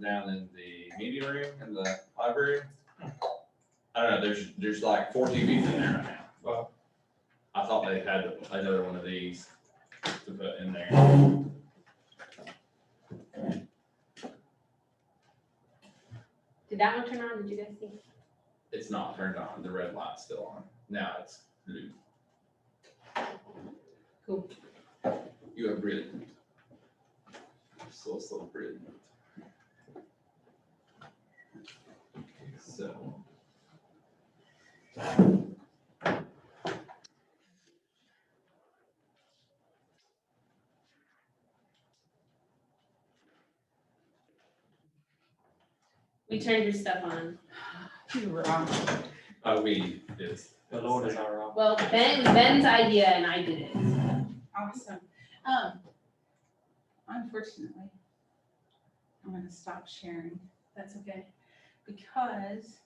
down in the meeting room in the library. I don't know, there's like 4 TVs in there right now. Wow. I thought they had another one of these to put in there. Did that one turn on? Did you guys see? It's not turned on, the red light's still on. Now it's blue. Cool. You have brilliant. So brilliant. So. We turned your stuff on. You were wrong. We is. The Lord is our rock. Well, Ben's idea and I did it. Awesome. Unfortunately, I'm gonna stop sharing. That's okay. Because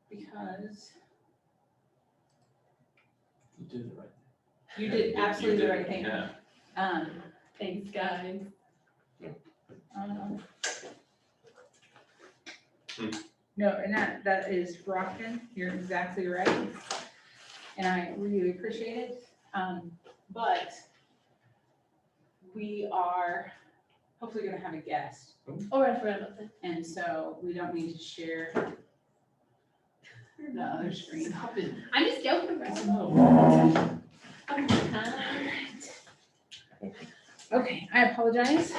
You did it right. you did absolutely the right thing. Yeah. Thanks, guys. No, and that is rocking. You're exactly right. And I really appreciate it. But we are hopefully gonna have a guest. Oh, I forgot about that. And so we don't need to share the other screen. Stop it. I'm just joking, bro. No. Okay, I apologize.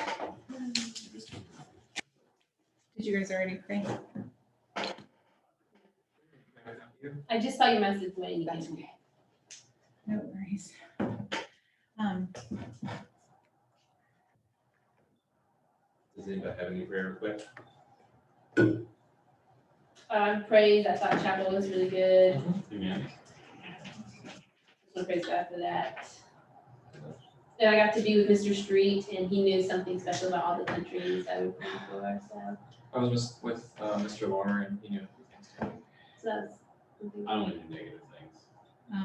Did you guys already pray? I just saw your message when you That's came. okay. No worries. Does anybody have any prayer requests? Praise. I thought chapel was really good. Amen. So praise God for that. Then I got to be with Mr. Street, and he knew something special about all the countries that we prayed for. So I was with Mr. Warner and he knew a few things too. that's something. I don't do negative things.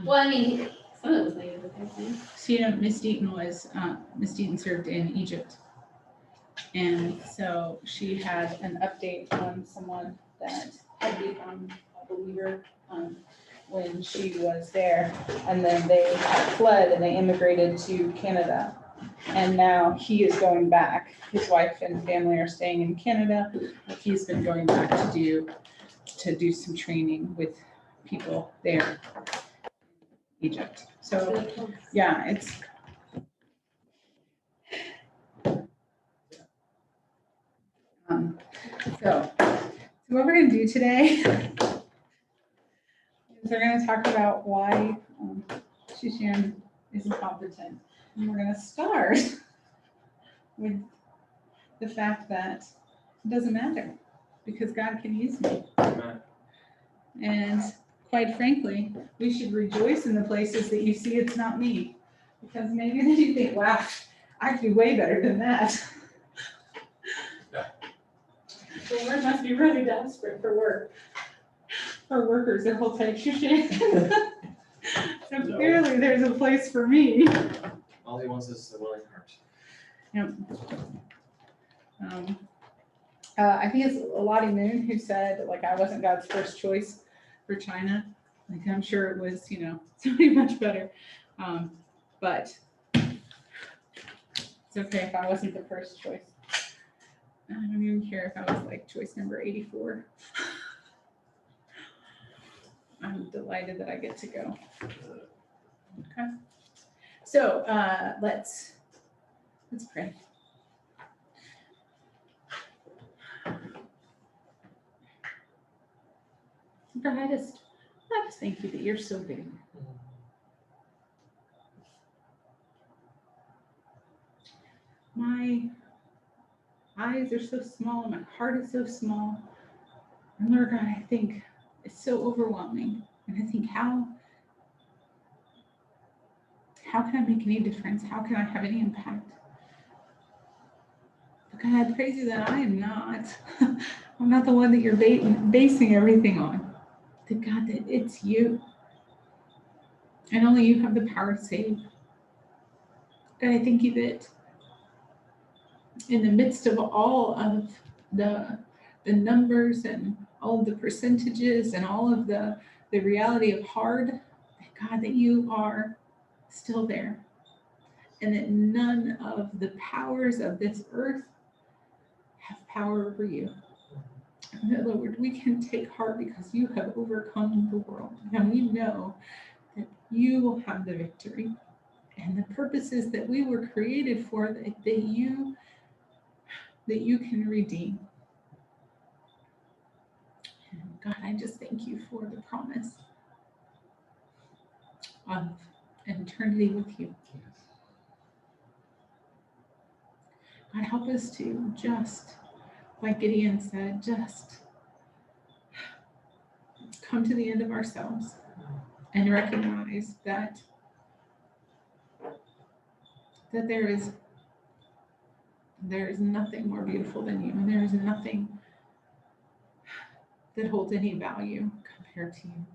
Well, I mean, some of it was negative, I think. So you know, Miss Deaton served in Egypt. And so she had an update on someone that had become a believer when she was there. And then they had fled and they immigrated to Canada. And now he is going back. His wife and family are staying in Canada. He's been going back to do some training with people there in Egypt. So yeah, it's so what we're gonna do today is we're gonna talk about why Shushan is incompetent. And we're gonna start with the fact that it doesn't matter because God can use me. Amen. And quite frankly, we should rejoice in the places that you see it's not me. Because maybe then you think, wow, I could do way better than that. Yeah. The Lord must be really desperate for work. For workers, their whole take Shushan. So No. clearly there's a place for me. All he wants is a willing heart. I think it's Lottie Moon who said, like, I wasn't God's first choice for China. Like, I'm sure it was, somebody much better. But it's okay if I wasn't the first choice. I don't even care if I was like choice number 84. I'm delighted that I get to go. Okay. So let's pray. God, I just thank you that you're so big. My eyes are so small, my heart is so small. And Lord God, I think it's so overwhelming. And I think how can I make any difference? How can I have any impact? But God, I praise you that I am not. I'm not the one that you're basing everything on. That God, that it's you. And only you have the power to save. God, I thank you that in the midst of all of the numbers and all of the percentages and all of the reality of hard, that God, that you are still there, and that none of the powers of this earth have power over you. And that, Lord, we can take heart because you have overcome the world, and we know that you will have the victory, and the purposes that we were created for, that you can redeem. And God, I just thank you for the promise of an eternity with you. God, help us to just, like Gideon said, just come to the end of ourselves and recognize that there is nothing more beautiful than you, and there is nothing that holds any value compared to you.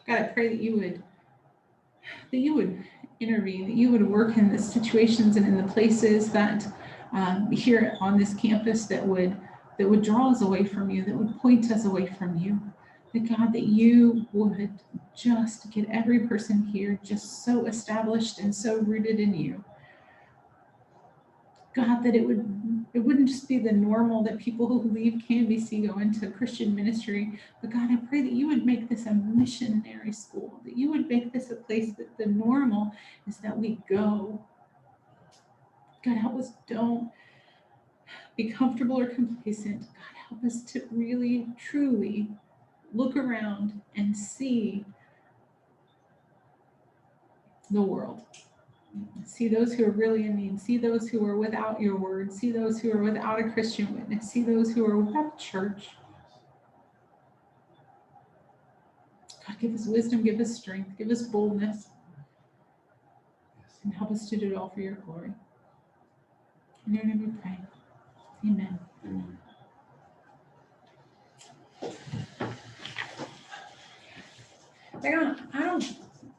God, I pray that you would intervene, that you would work in the situations and in the places that here on this campus that would draw us away from you, that would point us away from you. That God, that you would just get every person here just so established and so rooted in you. God, that it wouldn't just be the normal that people who leave KMBC go into Christian ministry, but God, I pray that you would make this a missionary school, that you would make this a place that the normal is that we go. God, help us don't be comfortable or complacent. God, help us to really, truly look around and see the world. See those who are really in need. See those who are without your word. See those who are without a Christian witness. See those who are without a church. God, give us wisdom, give us strength, give us boldness, and help us to do it all for your glory. In your name we pray. Amen. Amen.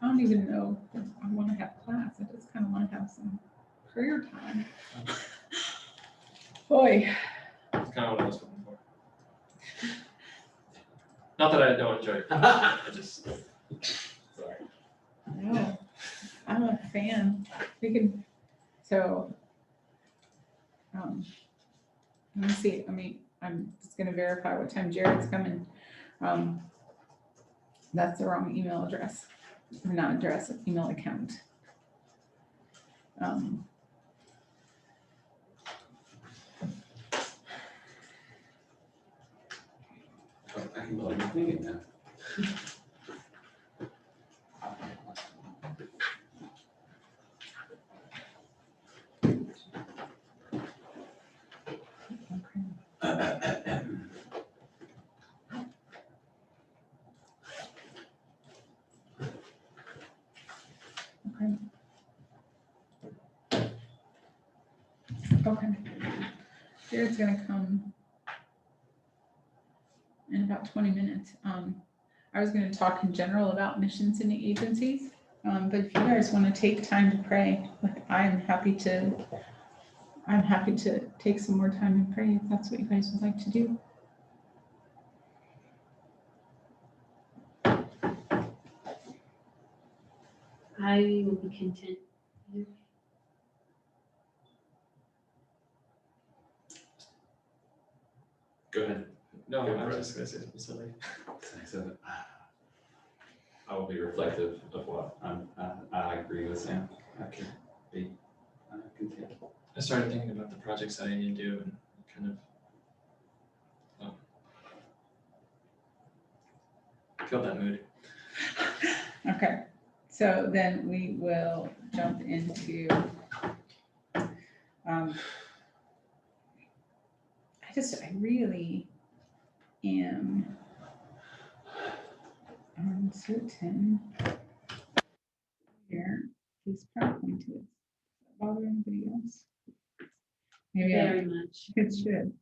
I don't even know if I want to have class. I just kind of want to have some prayer time. Boy. That's kind of what I was hoping for. Not that I don't enjoy it. I just, Sorry. No, I'm a fan. We can, so, let me see. I'm just gonna verify what time Jared's coming. That's the wrong email address, not address, email account. I can believe I'm thinking that. Okay. Jared's gonna come in about 20 minutes. I was gonna talk in general about missions and agencies, but if you guys wanna take time to pray, like I'm happy to take some more time and pray if that's what you guys would like to do. I will be content. Go ahead. no, Go I for was it. just gonna say something silly. So, I will be reflective of what. I agree with Sam. I could be content. I started thinking about the projects that I need to do and kind of feel that mood. Okay, so then we will jump into, I really am uncertain here this PowerPoint is. Does that bother anybody else? Maybe Very much. it should,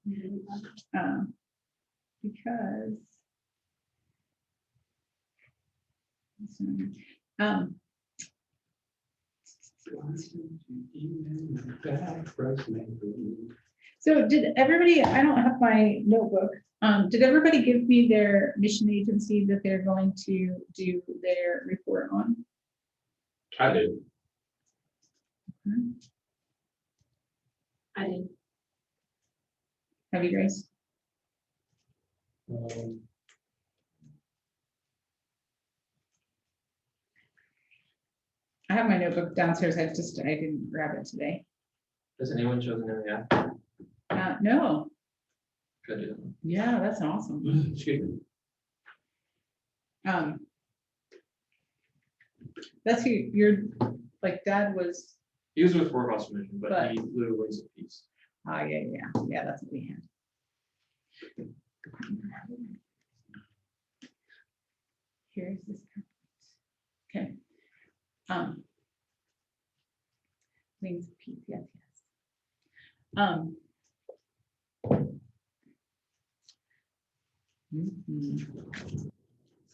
because So did everybody, I don't have my notebook, did everybody give me their mission agency that they're going to do their report on? I did. I didn't. Have you guys? I have my notebook downstairs, I didn't grab it today. Has anyone chosen an area? No, Good. yeah, that's awesome. That's who your, like, dad was, He was with Fort Ross Mission, but But- he flew Wings of Peace. yeah, that's what we had. Here's this. Okay. Wings of Peace, yes.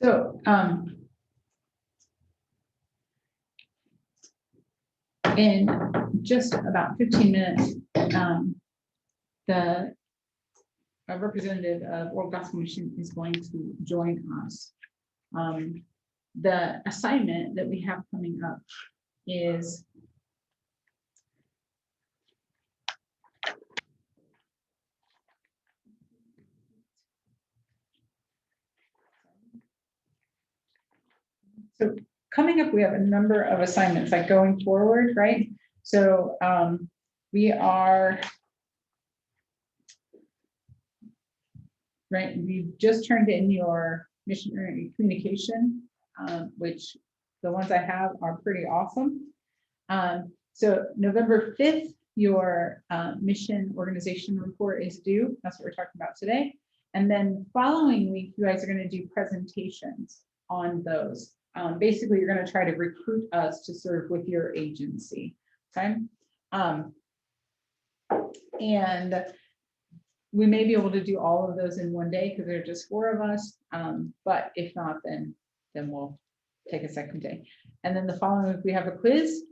So, in just about 15 minutes, the a representative of World Gospel Mission is going to join us. The assignment that we have coming up is so coming up, we have a number of assignments like going forward, right? So we are right. You just turned in your missionary communication, which the ones I have are pretty awesome. So November 5th, your mission organization report is due. That's what we're talking about today. And then following week, you guys are going to do presentations on those. Basically, you're going to try to recruit us to serve with your agency. Okay. And we may be able to do all of those in one day because there are just 4 of us. But if not, then we'll take a second day. And then the following week, we have a quiz.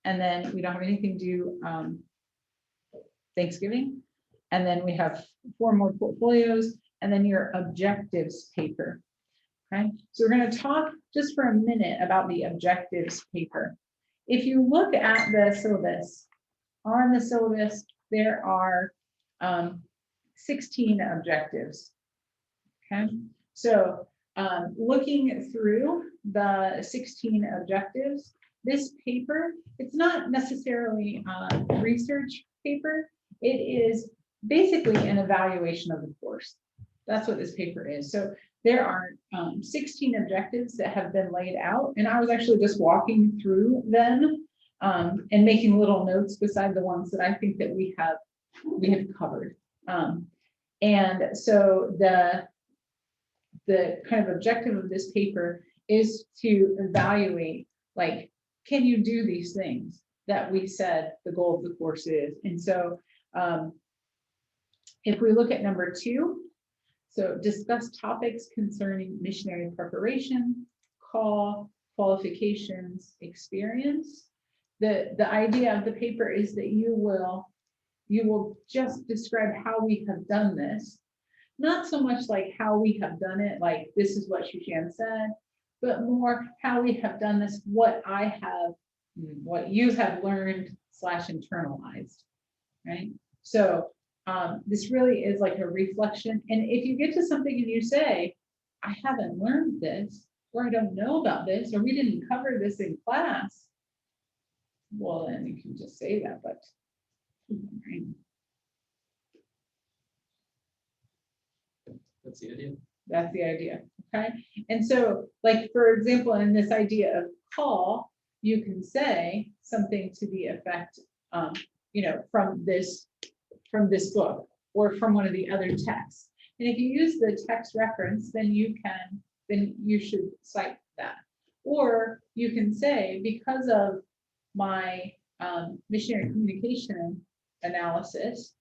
And then we don't have anything due Thanksgiving. And then we have 4 more portfolios and then your objectives paper. Okay, so we're going to talk just for a minute about the objectives paper. If you look at the syllabus, on the syllabus, there are 16 objectives. Okay, so looking through the 16 objectives, this paper, it's not necessarily a research paper. It is basically an evaluation of the course. That's what this paper is. So there are 16 objectives that have been laid out, and I was actually just walking through them and making little notes beside the ones that I think that we have covered. And so the kind of objective of this paper is to evaluate, like, can you do these things that we said the goal of the course is? And so if we look at number 2, so discuss topics concerning missionary preparation, call, qualifications, experience. The idea of the paper is that you will just describe how we have done this, not so much like how we have done it, like this is what Shushan said, but more how we have done this, what you have learned / internalized, right? So this really is like a reflection. And if you get to something and you say, I haven't learned this, or I don't know about this, or we didn't cover this in class, well, then you can just say that, but right. That's the idea. That's the idea, okay? And so, like, for example, in this idea of call, you can say something to the effect, from this book or from one of the other texts. And if you use the text reference, then you should cite that. Or you can say, because of my missionary communication analysis,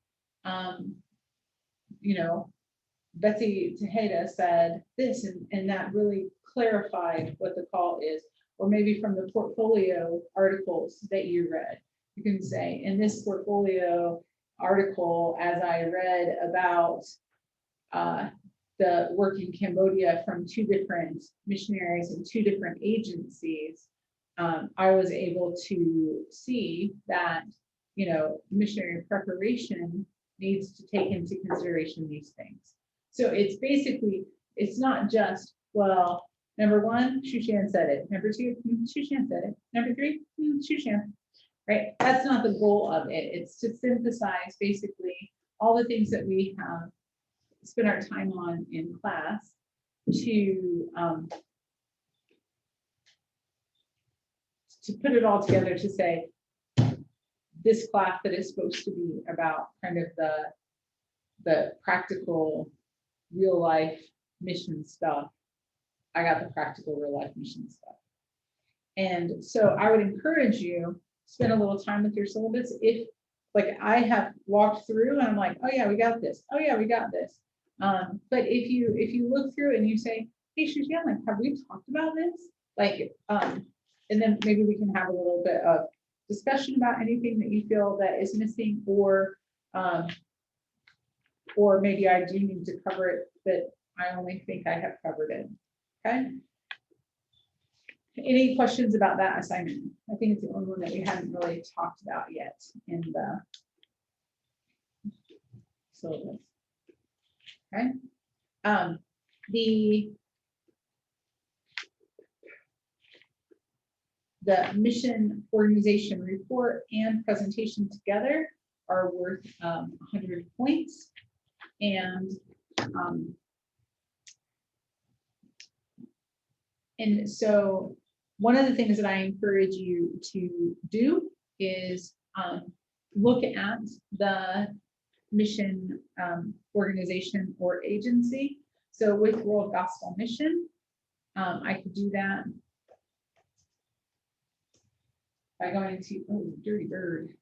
Betsy Tejeda said this, and that really clarified what the call is. or maybe from the portfolio articles that you read. You can say, in this portfolio article, as I read about the work in Cambodia from 2 different missionaries and 2 different agencies, I was able to see that, you know, missionary preparation needs to take into consideration these things. So it's basically, it's not just, well, number 1, Shushan said it. Number 2, Shushan said it. Number 3, Shushan, right? That's not the goal of it. It's to synthesize basically all the things that we have spent our time on in class to put it all together to say, this class that is supposed to be about kind of the practical, real life mission stuff. I got the practical, real life mission stuff. And so I would encourage you, spend a little time with your syllabus. If, like, I have walked through and I'm like, oh yeah, we got this. Oh yeah, we got this. But if you look through and you say, hey, Shushan, like, have we talked about this? Like, and then maybe we can have a little bit of discussion about anything that you feel that is missing, or maybe I do need to cover it, but I only think I have covered it. Okay. Any questions about that assignment? I think it's the only one that we haven't really talked about yet in the syllabus. Okay. The mission organization report and presentation together are worth 100 points. And so one of the things that I encourage you to do is look at the mission organization or agency. So with World Gospel Mission, I could do that by going to, oh, dirty bird.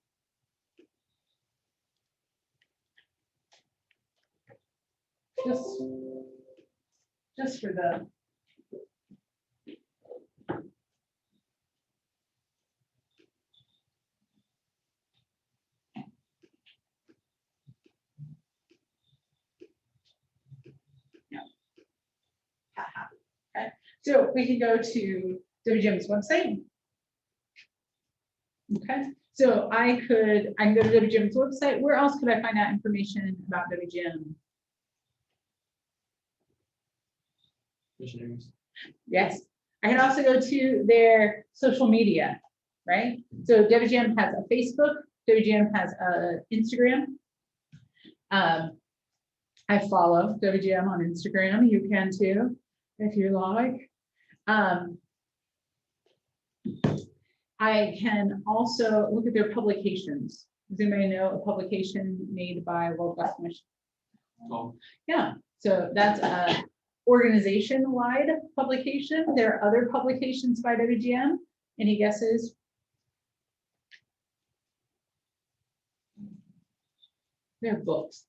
Just for the, okay. So we can go to WGM's website. Okay, so I can go to WGM's website. Where else could I find out information about WGM? Missionaries. Yes, I can also go to their social media, right? So WGM has a Facebook, WGM has a Instagram. I follow WGM on Instagram. You can too, if you like. I can also look at their publications. Does anybody know a publication made by World Gospel Mission? Oh, Yeah, so that's a organization-wide publication. There are other publications by WGM. Any guesses? There are books.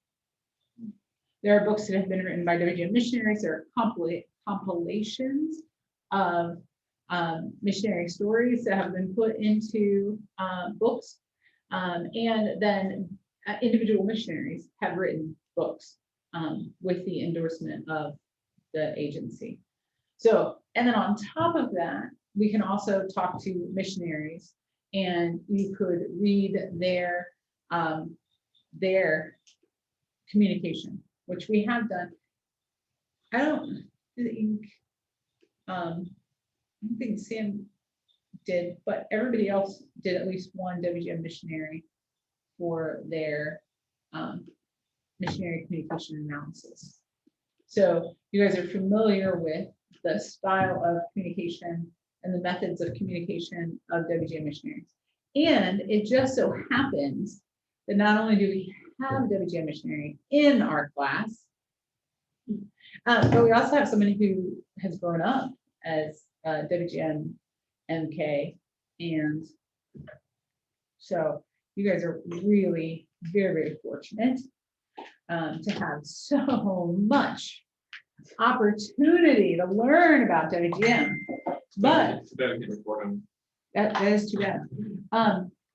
There are books that have been written by WGM missionaries. There are compilations of missionary stories that have been put into books. And then individual missionaries have written books with the endorsement of the agency. So, and then on top of that, we can also talk to missionaries, and you could read their communication, which we have done. I don't think Sam did, but everybody else did at least one WGM missionary for their missionary communication analysis. So you guys are familiar with the style of communication and the methods of communication of WGM missionaries. And it just so happens that not only do we have WGM missionary in our class, but we also have somebody who has grown up as WGM MK. And so you guys are really very, very fortunate to have so much opportunity to learn about WGM. But It's better to report on. that is too bad.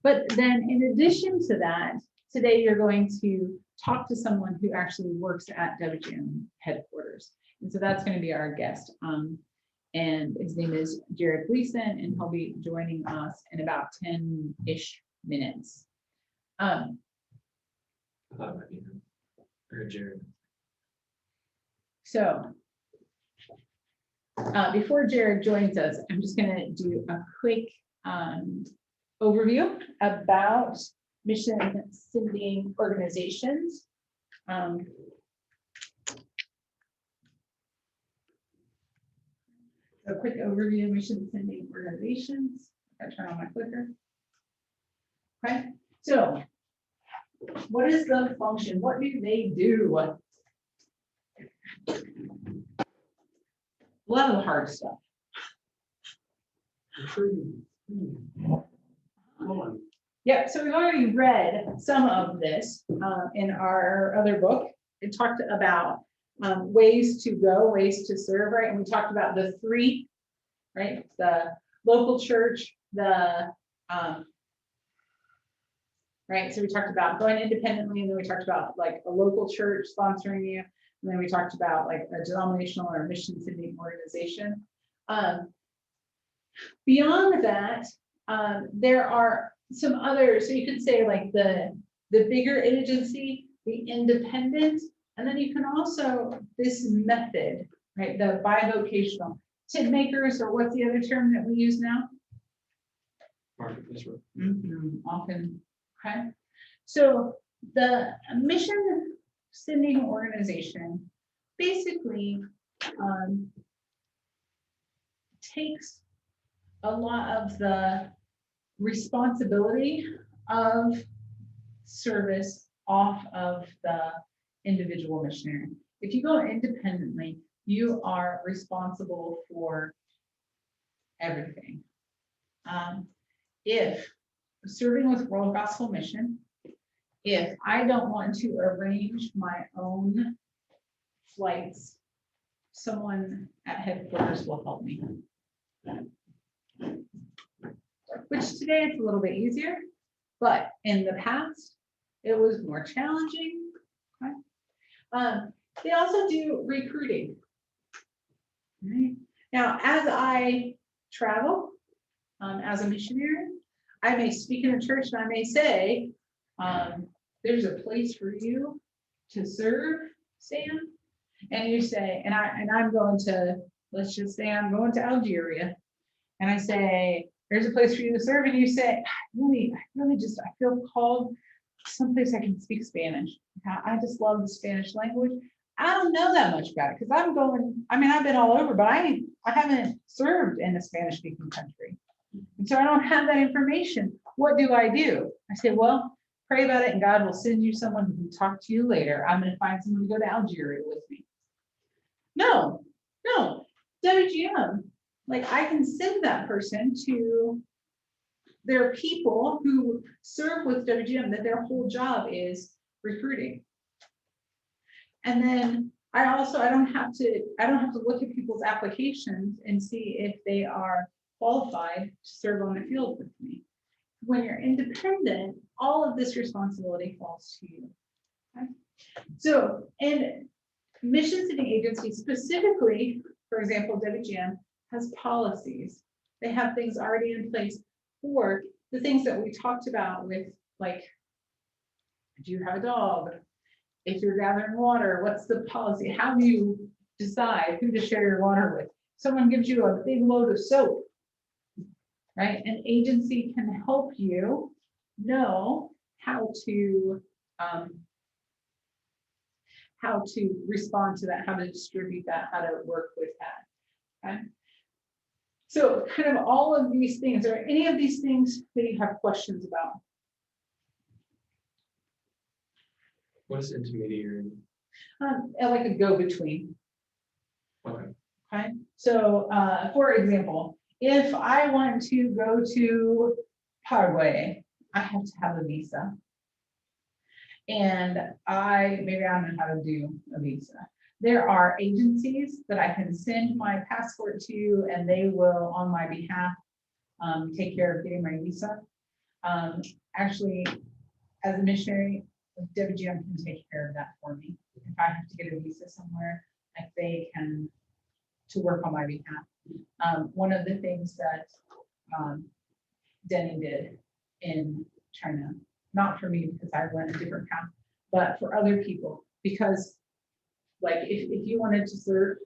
But then in addition to that, today you're going to talk to someone who actually works at WGM headquarters. And so that's going to be our guest. And his name is Jared Gleason, and he'll be joining us in about 10-ish minutes. I thought it might be him. Or Jared. So before Jared joins us, I'm just going to do a quick overview about mission sending organizations. A quick overview of mission sending organizations. I turn on my clicker. Okay, so what is the function? What do they do? A lot of the hard stuff. Yeah, so we've already read some of this in our other book. It talked about ways to go, ways to serve, right? And we talked about the three, right? The local church, the right. So we talked about going independently, and then we talked about like a local church sponsoring you, and then we talked about like a denominational or mission sending organization. Beyond that, there are some others. So you could say like the bigger agency, the independent, and then you can also this method, right? The bivocational tent makers, or what's the other term that we use now? Marketplace work. Often, okay. So the mission sending organization basically takes a lot of the responsibility of service off of the individual missionary. If you go independently, you are responsible for everything. If serving with World Gospel Mission, if I don't want to arrange my own flights, someone at headquarters will help me. Which today it's a little bit easier, but in the past it was more challenging. Okay. They also do recruiting. Right. Now, as I travel as a missionary, I may speak in a church and I may say, there's a place for you to serve, Sam. And you say, and I'm going to, let's just say I'm going to Algeria. And I say, there's a place for you to serve. And you say, I feel called someplace I can speak Spanish. I just love the Spanish language. I don't know that much about it because I've been all over, but I haven't served in a Spanish speaking country. And so I don't have that information. What do? I say, well, pray about it and God will send you someone who can talk to you later. I'm going to find someone to go to Algeria with me. No, WGM. Like I can send that person to their people who serve with WGM, that their whole job is recruiting. And then I don't have to look at people's applications and see if they are qualified to serve on the field with me. When you're independent, all of this responsibility falls to you. Okay? So, and mission sending agencies specifically, for example, WGM has policies. They have things already in place for the things that we talked about with, like, do you have a dog? If you're gathering water, what's the policy? How do you decide who to share your water with? Someone gives you a big load of soap, right? An agency can help you know how to respond to that, how to distribute that, how to work with that. Okay. So kind of all of these things, are any of these things that you have questions about? What is intermediary? Like a go-between. Okay. Okay, so for example, if I want to go to Paraguay, I have to have a visa. And maybe I don't know how to do a visa. There are agencies that I can send my passport to, and they will, on my behalf, take care of getting my visa. Actually, as a missionary, WGM can take care of that for me. If I have to get a visa somewhere, like they can, to work on my behalf. One of the things that Denny did in China, not for me because I went a different path, but for other people, because like if you wanted to serve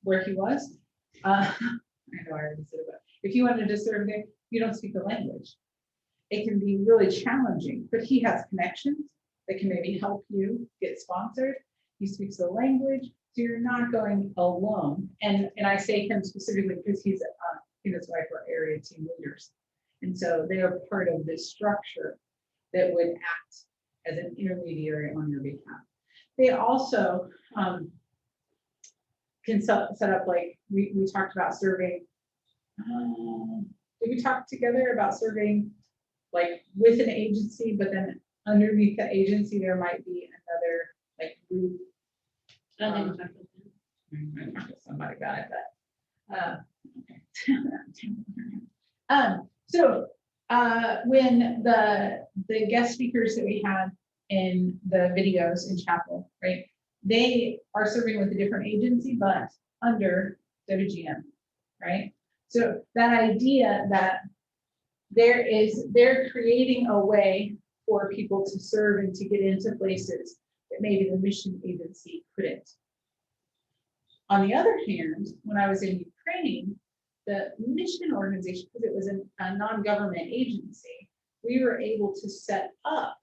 where he was, I know I already said it, but if you wanted to serve there, you don't speak the language. It can be really challenging, but he has connections that can maybe help you get sponsored. He speaks the language, so you're not going alone. And I say him specifically because he and his wife are area team leaders. And so they are part of this structure that would act as an intermediary on your behalf. They also can set up, like we talked about serving. Did we talk together about serving like with an agency, but then underneath the agency, there might be another like group. I don't think we'll talk about I talked to somebody about it, but so when the guest speakers that we had in the videos in chapel, right? They are serving with a different agency, but under WGM, right? So that idea that they're creating a way for people to serve and to get into places that maybe the mission agency couldn't. On the other hand, when I was in Ukraine, the mission organization, because it was a non-government agency, we were able to set up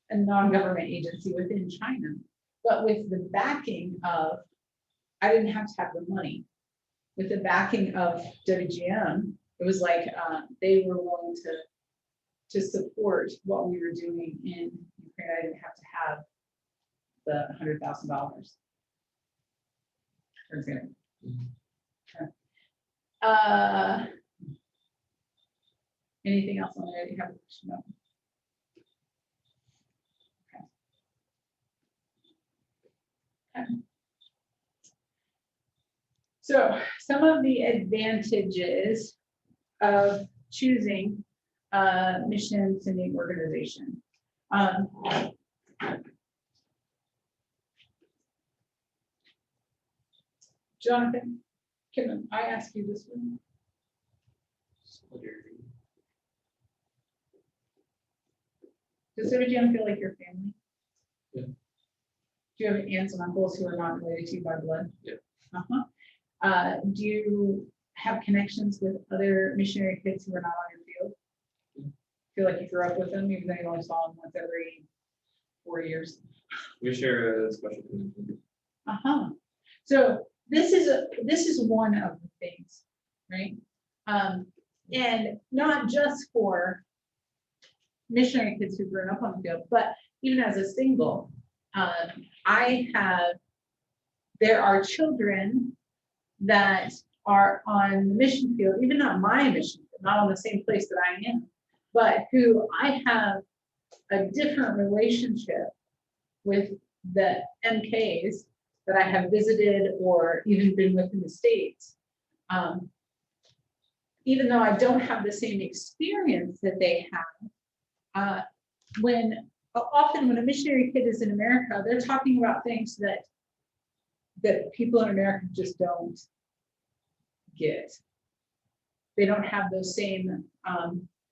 a non-government agency within China, but with the backing of, I didn't have to have the money. With the backing of WGM, it was like they were willing to support what we were doing in Ukraine. I didn't have to have the $100,000. For example. Anything else on there that you have a question about? Okay. So some of the advantages of choosing a mission sending organization. Jonathan, can I ask you this one? Does WGM feel like your family? Yeah. Do you have aunts and uncles who are not related to you by blood? Yeah. Do you have connections with other missionary kids who are not on your field? Yeah. Feel like you grew up with them, even though you only saw them once every 4 years? We share a special connection. So this is one of the things, right? And not just for missionary kids who've grown up on the field, but even as a single, there are children that are on the mission field, even not my mission field, not on the same place that I am, but who I have a different relationship with the MKs that I have visited or even been with in the States. Even though I don't have the same experience that they have, often when a missionary kid is in America, they're talking about things that people in America just don't get. They don't have those same,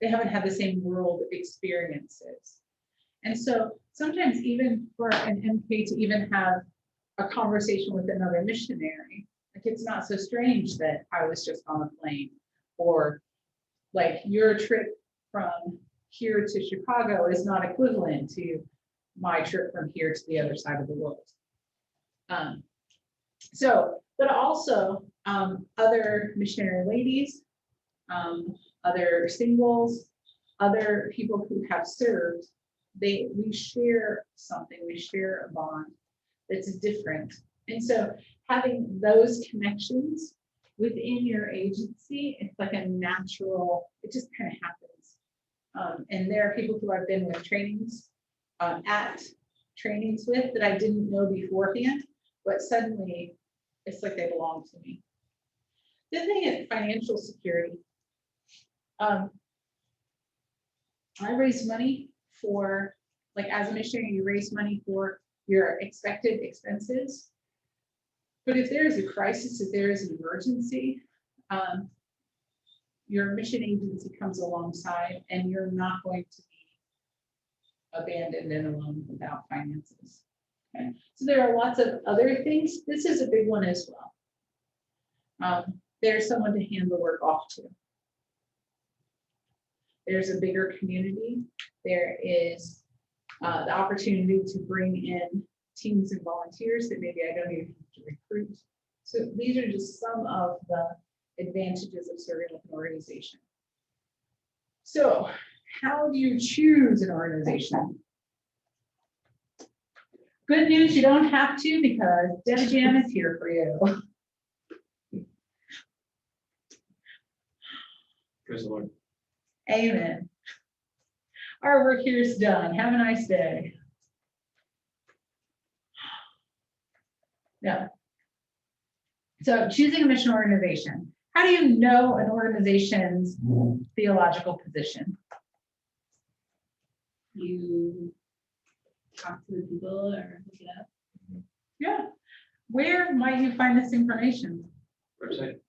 they haven't had the same world experiences. And so sometimes even for an MK to even have a conversation with another missionary, like it's not so strange that I was just on a plane, or like your trip from here to Chicago is not equivalent to my trip from here to the other side of the world. But also other missionary ladies, other singles, other people who have served, we share something, we share a bond that's different. And so having those connections within your agency, it's like a natural, it just kind of happens. And there are people who I've been with trainings, at trainings with that I didn't know beforehand, but suddenly it's like they belong to me. The thing is financial security. I raise money for, like as a missionary, you raise money for your expected expenses. But if there is a crisis, if there is an emergency, your mission agency comes alongside and you're not going to be abandoned and alone without finances. Okay, so there are lots of other things. This is a big one as well. There's someone to hand the work off to. There's a bigger community. There is the opportunity to bring in teams and volunteers that maybe I don't even have to recruit. So these are just some of the advantages of serving with an organization. So how do you choose an organization? Good news, you don't have to, because Debbie Jam is here for you. Praise the Lord. Amen. Our work here is done. Have a nice day. Yeah. So choosing a mission organization. How do you know an organization's theological position? You talk to the people or look it up. Yeah. Where might you find this information? Website.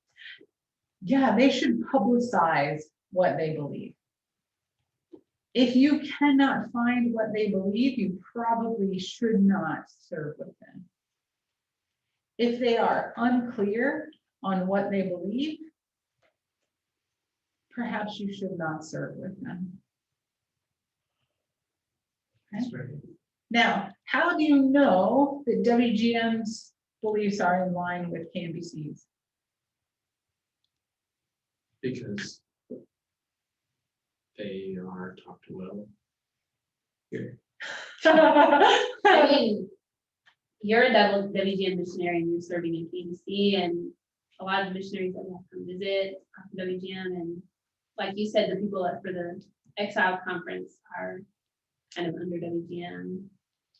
Yeah, they should publicize what they believe. If you cannot find what they believe, you probably should not serve with them. If they are unclear on what they believe, perhaps you should not serve with them. Okay. That's right. Now, how do you know that WGM's beliefs are in line with KMBC's? Because they are talked well. Here. I mean, you're a WGN missionary and you're serving in KBC, and a lot of the missionaries that have come visit are from WGN, and like you said, the people for the Exile Conference are kind of under WGN.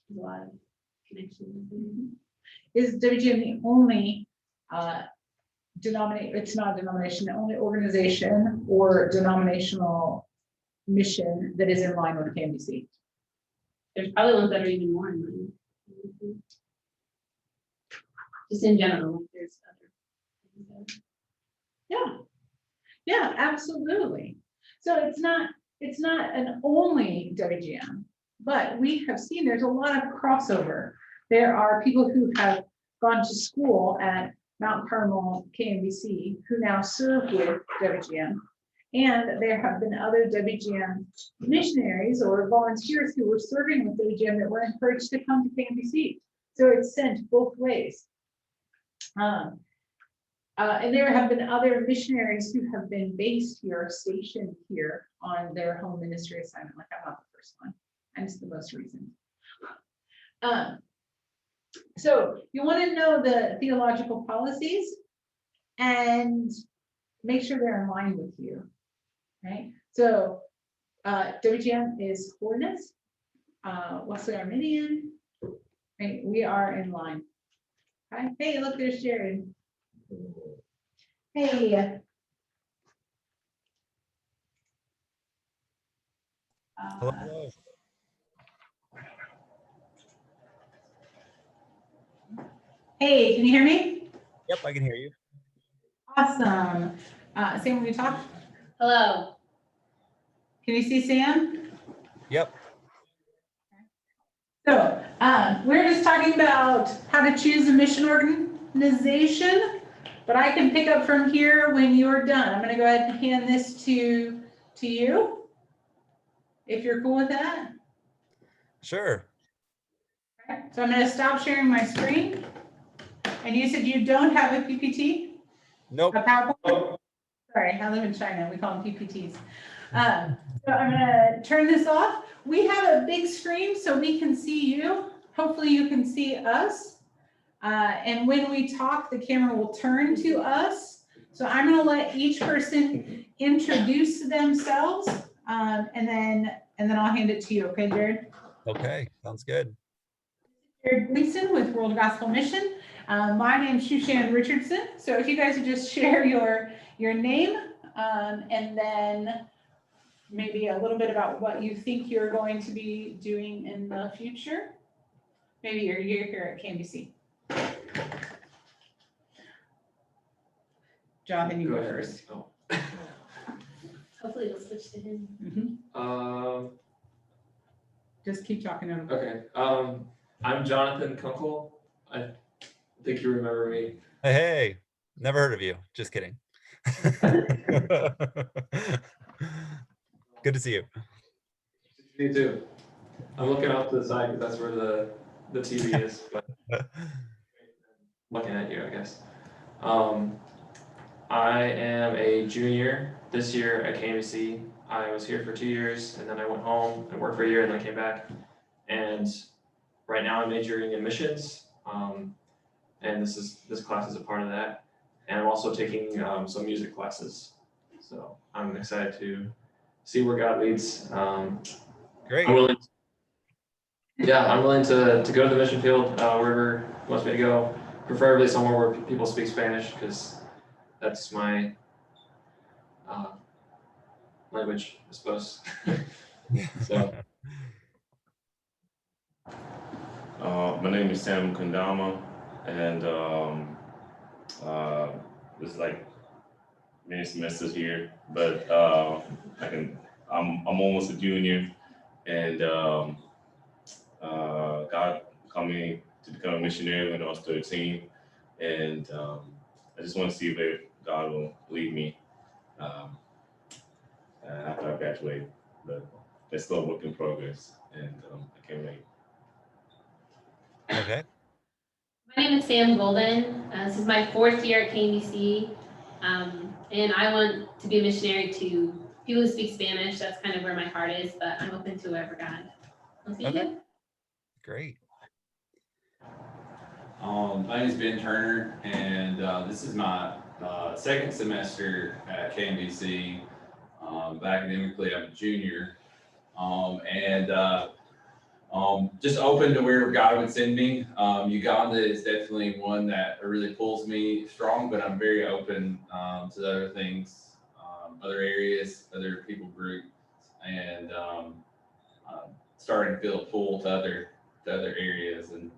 There's a lot of connections. Is WGM the only it's not a denomination, the only organization or denominational mission that is in line with KMBC? There's probably ones that are even more in line. Just in general, like there's other. Yeah, absolutely. So it's not an only WGM, but we have seen there's a lot of crossover. There are people who have gone to school at Mount Carmel KMBC who now serve with WGM. And there have been other WGM missionaries or volunteers who were serving with WGM that were encouraged to come to KMBC. So it's sent both ways. And there have been other missionaries who have been based here, stationed here on their home ministry assignment. Like I'm not the first one, I'm just the most recent. So you want to know the theological policies and make sure they're in line with you, right? So WGM is holiness, Wesley Arminian, right? We are in line. Right? Hey, look, there's Jared. Hey. Hello. Hey, can you hear me? Yep, I can hear you. Awesome. Sam, when we talk, Hello. can you see Sam? Yep. So we're just talking about how to choose a mission organization, but I can pick up from here when you're done. I'm going to go ahead and hand this to you, if you're cool with that. Sure. Okay. So I'm going to stop sharing my screen. And you said you don't have a PPT? Nope. A PowerPoint? Sorry, I live in China. We call them PPTs. So I'm going to turn this off. We have a big screen so we can see you. Hopefully you can see us. And when we talk, the camera will turn to us. So I'm going to let each person introduce themselves, and then I'll hand it to you. Okay, Jared? Okay, sounds good. Jared Gleason with World Gospel Mission. My name's Shushan Richardson. So if you guys would just share your name and then maybe a little bit about what you think you're going to be doing in the future. Maybe your year here at KMBC. Jonathan, you Go go ahead. first. Oh. Hopefully it'll switch to him. Mhm. Just keep talking over. Okay, I'm Jonathan Kunkel. I think you remember me. Hey, never heard of you. Just kidding. Good to see you. Me too. I'm looking off to the side because that's where the TV is, but looking at you, I guess. I am a junior this year at KMBC. I was here for 2 years and then I went home and worked for a year and then I came back. And right now I'm majoring in missions. And this class is a part of that. And I'm also taking some music classes. So I'm excited to see where God leads. Great. I'm willing to go to the mission field wherever he wants me to go, preferably somewhere where people speak Spanish because that's my language, I suppose. So My name is Sam Kandama, and it's like many semesters here, but I'm almost a junior, and God called me to become a missionary when I was 13, and I just want to see if God will lead me after I graduate, but it's still a work in progress, and I can't wait. Okay. My name is Sam Golden. This is my 4th year at KMBC. And I want to be a missionary to people who speak Spanish. That's kind of where my heart is, but I'm open to whoever God wants me to Okay. do. Great. My name is Ben Turner, and this is my second semester at KMBC. Academically, I'm a junior, just open to where God would send me. Uganda is definitely one that really pulls me strong, but I'm very open to other things, other areas, other people groups, and starting to feel a pull to other areas, and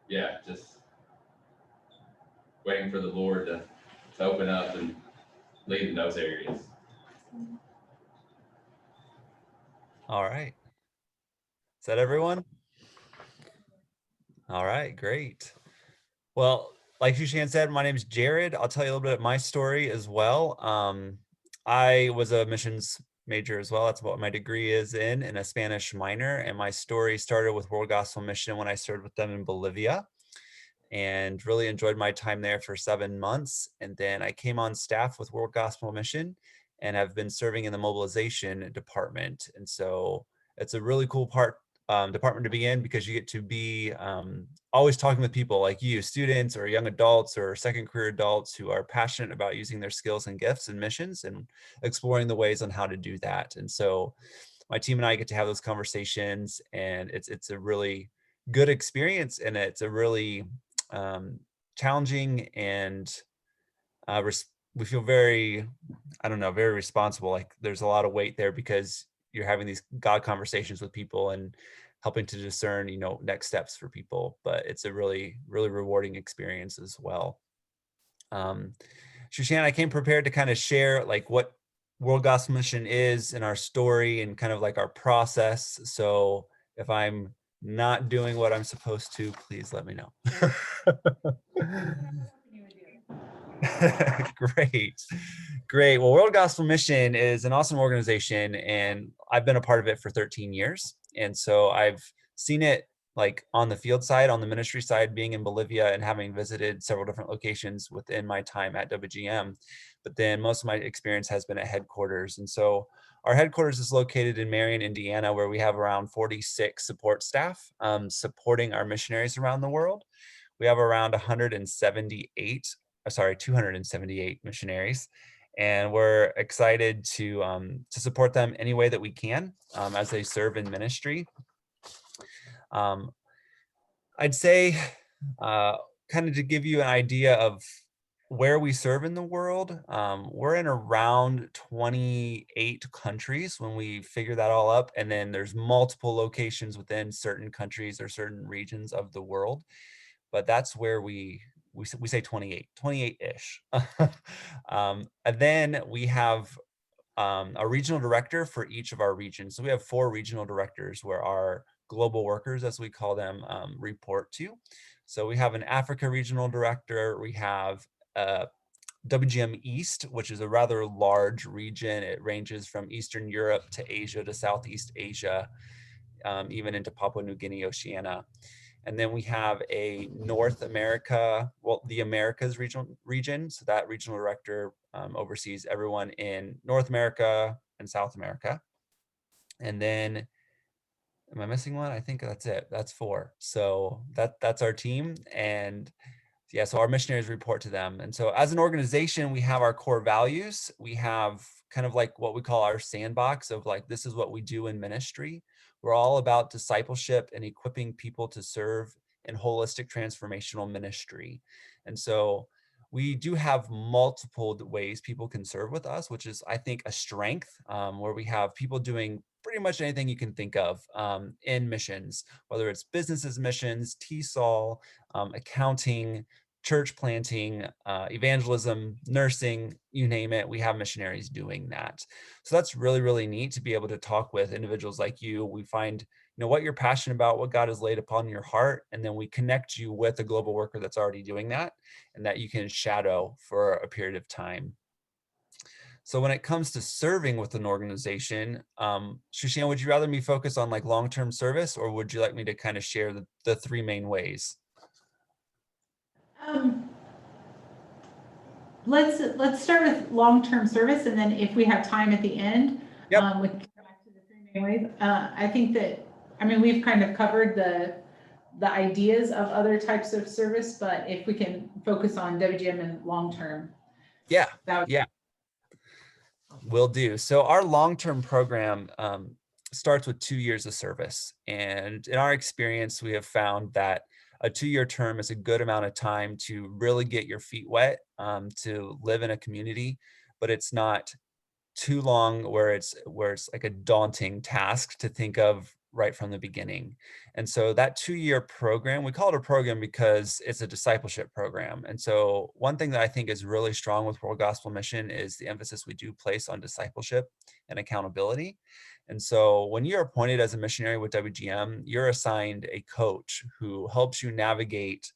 yeah, just waiting for the Lord to open up and lead in those areas. All right. Is that everyone? All right, great. Well, like Shushan said, my name is Jared. I'll tell you a little bit of my story as well. I was a missions major as well. That's what my degree is in a Spanish minor. And my story started with World Gospel Mission when I started with them in Bolivia, and really enjoyed my time there for 7 months. And then I came on staff with World Gospel Mission and have been serving in the mobilization department. And so it's a really cool department to be in, because you get to be always talking with people like you, students or young adults or second career adults who are passionate about using their skills and gifts in missions and exploring the ways on how to do that. And so my team and I get to have those conversations, and it's a really good experience, and it's a really challenging, and we feel very, very responsible. Like there's a lot of weight there because you're having these God conversations with people and helping to discern, next steps for people. But it's a really, really rewarding experience as well. Shushan, I came prepared to kind of share like what World Gospel Mission is in our story and kind of like our process. So if I'm not doing what I'm supposed to, please let me know. Great. Well, World Gospel Mission is an awesome organization, and I've been a part of it for 13 years. And so I've seen it like on the field side, on the ministry side, being in Bolivia and having visited several different locations within my time at WGM. But then most of my experience has been at headquarters. And so our headquarters is located in Marion, Indiana, where we have around 46 support staff supporting our missionaries around the world. We have around 278 missionaries, and we're excited to support them any way that we can as they serve in ministry. I'd say, kind of to give you an idea of where we serve in the world, we're in around 28 countries when we figure that all up. And then there's multiple locations within certain countries or certain regions of the world. But that's where we say 28-ish. And then we have a regional director for each of our regions. So we have 4 regional directors where our global workers, as we call them, report to. So we have an Africa regional director. We have WGM East, which is a rather large region. It ranges from Eastern Europe to Asia to Southeast Asia, even into Papua New Guinea, Oceania. And then we have a North America, well, the Americas region. So that regional director oversees everyone in North America and South America. And then, am I missing one? I think that's it. That's 4. So that's our team. And yeah, so our missionaries report to them. And so as an organization, we have our core values. We have kind of like what we call our sandbox of like, this is what we do in ministry. We're all about discipleship and equipping people to serve in holistic transformational ministry. And so we do have multiple ways people can serve with us, which is, I think, a strength, where we have people doing pretty much anything you can think of in missions, whether it's businesses missions, TESOL, accounting, church planting, evangelism, nursing, you name it, we have missionaries doing that. So that's really, really neat to be able to talk with individuals like you. We find, what you're passionate about, what God has laid upon your heart, and then we connect you with a global worker that's already doing that and that you can shadow for a period of time. So when it comes to serving with an organization, Shushan, would you rather me focus on like long-term service, or would you like me to kind of share the 3 main ways? Let's start with long-term service, and then if we have time at the end, Yep. we can go back to the 3 main ways. I think that, we've kind of covered the ideas of other types of service, but if we can focus on WGM and long-term. Yeah, that would- yeah. Will do. So our long-term program starts with 2 years of service. And in our experience, we have found that a 2-year term is a good amount of time to really get your feet wet, to live in a community, but it's not too long where it's like a daunting task to think of right from the beginning. And so that 2-year program, we call it a program because it's a discipleship program. And so one thing that I think is really strong with World Gospel Mission is the emphasis we do place on discipleship and accountability. And so when you're appointed as a missionary with WGM, you're assigned a coach who helps you navigate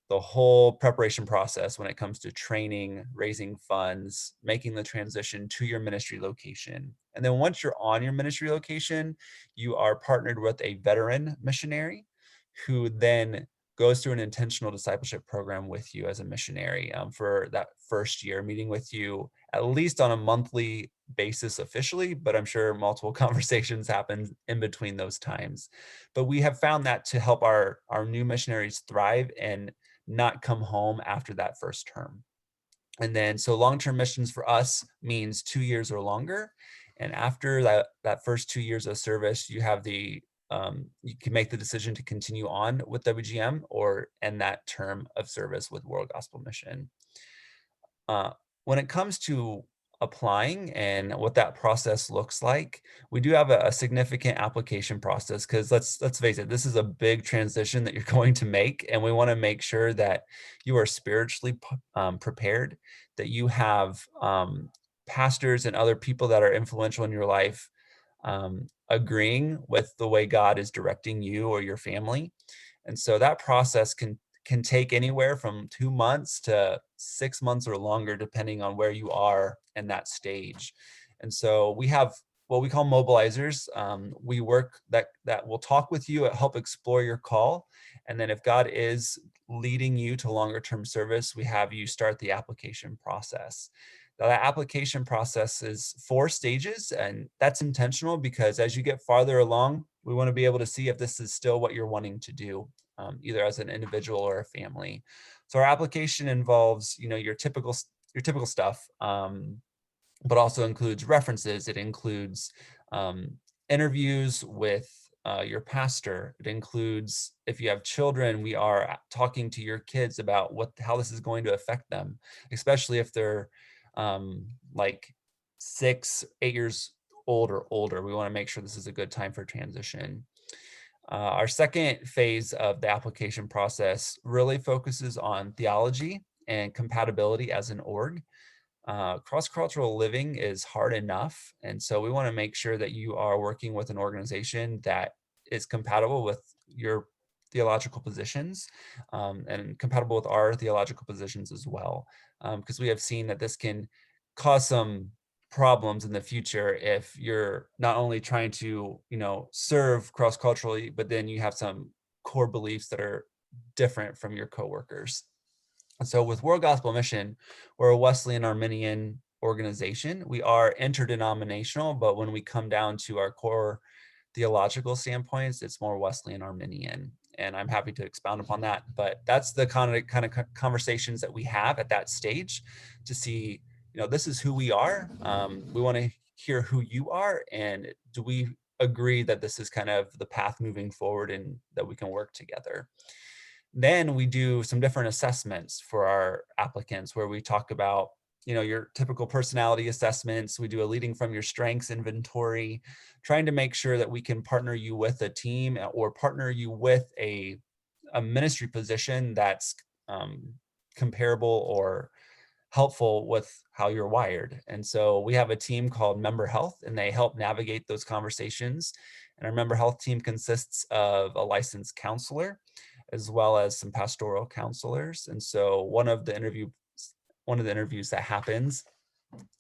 the whole preparation process when it comes to training, raising funds, making the transition to your ministry location. And then once you're on your ministry location, you are partnered with a veteran missionary who then goes through an intentional discipleship program with you as a missionary for that first year, meeting with you at least on a monthly basis officially, but I'm sure multiple conversations happen in between those times. But we have found that to help our new missionaries thrive and not come home after that first term. And then, so long-term missions for us means 2 years or longer. And after that first 2 years of service, you have you can make the decision to continue on with WGM or end that term of service with World Gospel Mission. When it comes to applying and what that process looks like, we do have a significant application process, because let's face it, this is a big transition that you're going to make, and we want to make sure that you are spiritually prepared, that you have pastors and other people that are influential in your life agreeing with the way God is directing you or your family. And so that process can take anywhere from 2 months to 6 months or longer, depending on where you are in that stage. And so we have what we call mobilizers. We work that will talk with you, help explore your call. And then if God is leading you to longer term service, we have you start the application process. Now, that application process is 4 stages, and that's intentional because as you get farther along, we want to be able to see if this is still what you're wanting to do, either as an individual or a family. So our application involves, your typical stuff, but also includes references. It includes interviews with your pastor. It includes, if you have children, we are talking to your kids about how this is going to affect them, especially if they're like 6, 8 years old or older. We want to make sure this is a good time for transition. Our second phase of the application process really focuses on theology and compatibility as an org. Cross-cultural living is hard enough, and so we want to make sure that you are working with an organization that is compatible with your theological positions, and compatible with our theological positions as well, because we have seen that this can cause some problems in the future if you're not only trying to, serve cross-culturally, but then you have some core beliefs that are different from your coworkers. And so with World Gospel Mission, we're a Wesleyan Arminian organization. We are interdenominational, but when we come down to our core theological standpoints, it's more Wesleyan Arminian. And I'm happy to expound upon that. But that's the kind of conversations that we have at that stage to see, this is who we are. We want to hear who you are, and do we agree that this is kind of the path moving forward and that we can work together. Then we do some different assessments for our applicants where we talk about, your typical personality assessments. We do a leading from your strengths inventory, trying to make sure that we can partner you with a team or partner you with a ministry position that's comparable or helpful with how you're wired. And so we have a team called Member Health, and they help navigate those conversations. And our Member Health team consists of a licensed counselor, as well as some pastoral counselors. And so one of the interviews that happens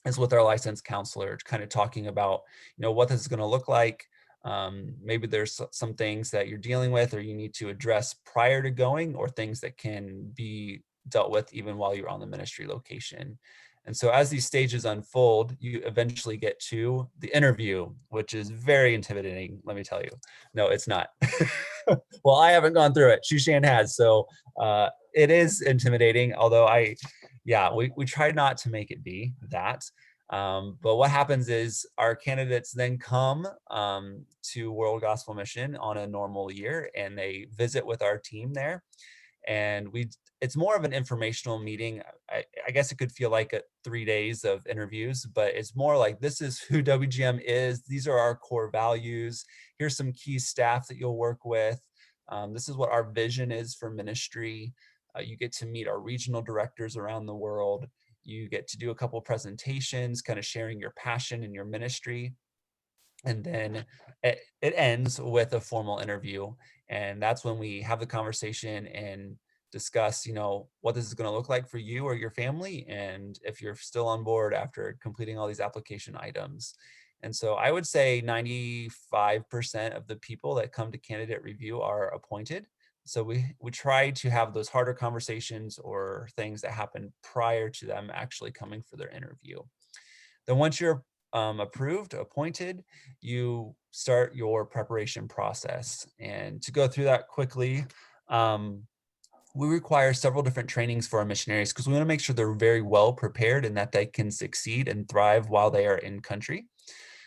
is with our licensed counselor, kind of talking about, what this is going to look like. Maybe there's some things that you're dealing with or you need to address prior to going, or things that can be dealt with even while you're on the ministry location. And so as these stages unfold, you eventually get to the interview, which is very intimidating, let me tell you. No, it's not. Well, I haven't gone through it. Shushan has. So it is intimidating, although we try not to make it be that. But what happens is our candidates then come to World Gospel Mission on a normal year, and they visit with our team there. And it's more of an informational meeting. I guess it could feel like 3 days of interviews, but it's more like, this is who WGM is. These are our core values. Here's some key staff that you'll work with. This is what our vision is for ministry. You get to meet our regional directors around the world. You get to do a couple presentations, kind of sharing your passion and your ministry. And then it ends with a formal interview. And that's when we have the conversation and discuss, what this is going to look like for you or your family, and if you're still on board after completing all these application items. And so I would say 95% of the people that come to candidate review are appointed. So we try to have those harder conversations or things that happen prior to them actually coming for their interview. Then once you're appointed, you start your preparation process. And to go through that quickly, we require several different trainings for our missionaries because we want to make sure they're very well prepared and that they can succeed and thrive while they are in country.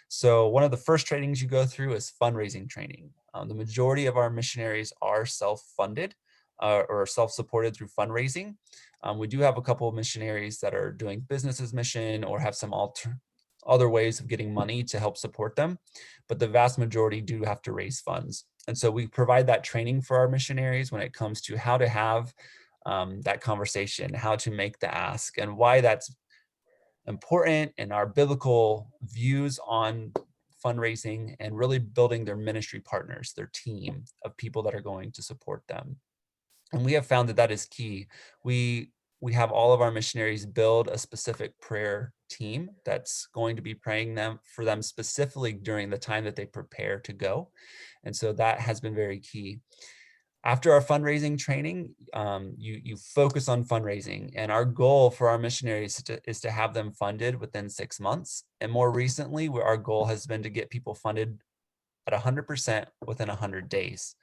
So one of the first trainings you go through is fundraising training. The majority of our missionaries are self-funded or self-supported through fundraising. We do have a couple of missionaries that are doing business as mission or have some other ways of getting money to help support them, but the vast majority do have to raise funds. And so we provide that training for our missionaries when it comes to how to have that conversation, how to make the ask, and why that's important, and our biblical views on fundraising and really building their ministry partners, their team of people that are going to support them. And we have found that that is key. We have all of our missionaries build a specific prayer team that's going to be praying for them specifically during the time that they prepare to go. And so that has been very key. After our fundraising training, you focus on fundraising, and our goal for our missionaries is to have them funded within 6 months. And more recently, our goal has been to get people funded at 100% within 100 days,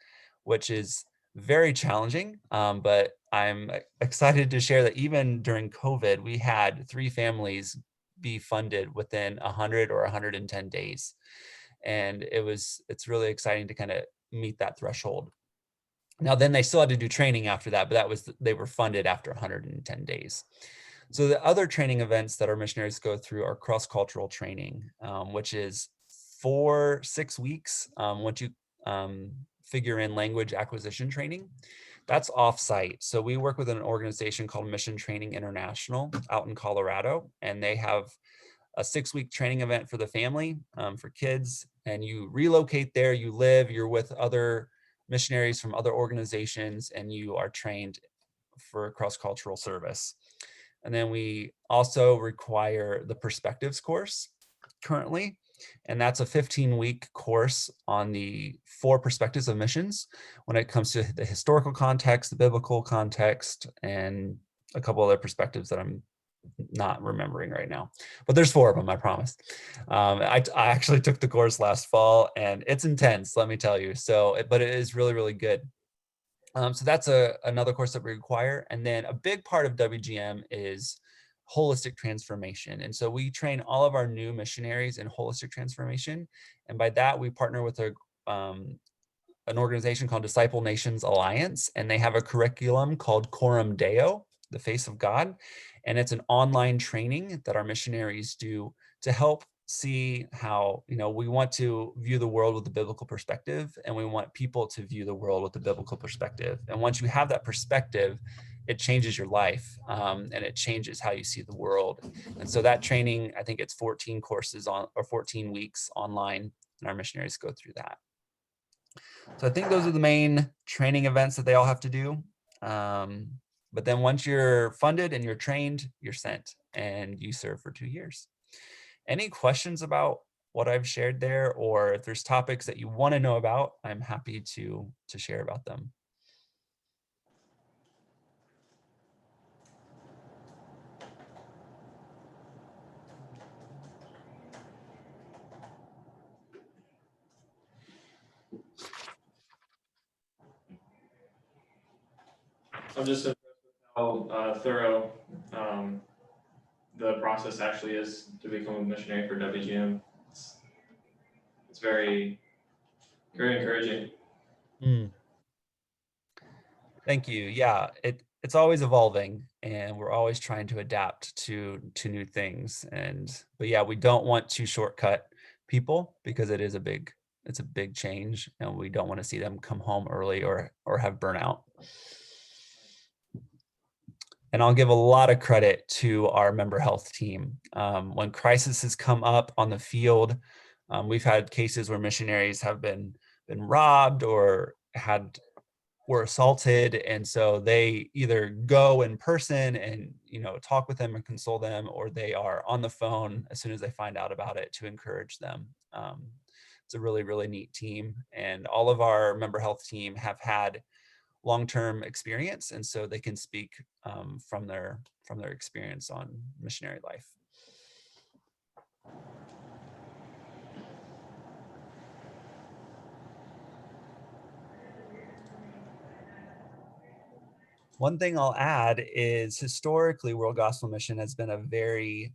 which is very challenging, but I'm excited to share that even during COVID, we had 3 families be funded within 100 or 110 days. And it's really exciting to kind of meet that threshold. Now, then they still had to do training after that, but they were funded after 110 days. So the other training events that our missionaries go through are cross-cultural training, which is 6 weeks. Once you figure in language acquisition training, that's off-site. So we work with an organization called Mission Training International out in Colorado, and they have a 6-week training event for the family, for kids, and you relocate there, you live, you're with other missionaries from other organizations, and you are trained for cross-cultural service. And then we also require the Perspectives course currently, and that's a 15-week course on the 4 perspectives of missions when it comes to the historical context, the biblical context, and a couple other perspectives that I'm not remembering right now, but there's 4 of them, I promise. I actually took the course last fall, and it's intense, let me tell you. But it is really, really good. So that's another course that we require. And then a big part of WGM is holistic transformation. And so we train all of our new missionaries in holistic transformation. And by that, we partner with an organization called Disciple Nations Alliance, and they have a curriculum called Coram Deo, the face of God. And it's an online training that our missionaries do to help see how, we want to view the world with a biblical perspective, and we want people to view the world with a biblical perspective. And once you have that perspective, it changes your life, and it changes how you see the world. And so that training, I think it's 14 courses or 14 weeks online, and our missionaries go through that. So I think those are the main training events that they all have to do. But then once you're funded and you're trained, you're sent and you serve for 2 years. Any questions about what I've shared there, or if there's topics that you want to know about, I'm happy to share about them. I'm just impressed with how thorough the process actually is to become a missionary for WGM. It's very, very encouraging. Thank you. Yeah, it's always evolving, and we're always trying to adapt to new things. But yeah, we don't want to shortcut people because it's a big change, and we don't want to see them come home early or have burnout. And I'll give a lot of credit to our member health team. When crisis has come up on the field, we've had cases where missionaries have been robbed or were assaulted, and so they either go in person and talk with them and console them, or they are on the phone as soon as they find out about it to encourage them. It's a really, really neat team, and all of our member health team have had long-term experience, and so they can speak from their experience on missionary life. One thing I'll add is historically, World Gospel Mission has been a very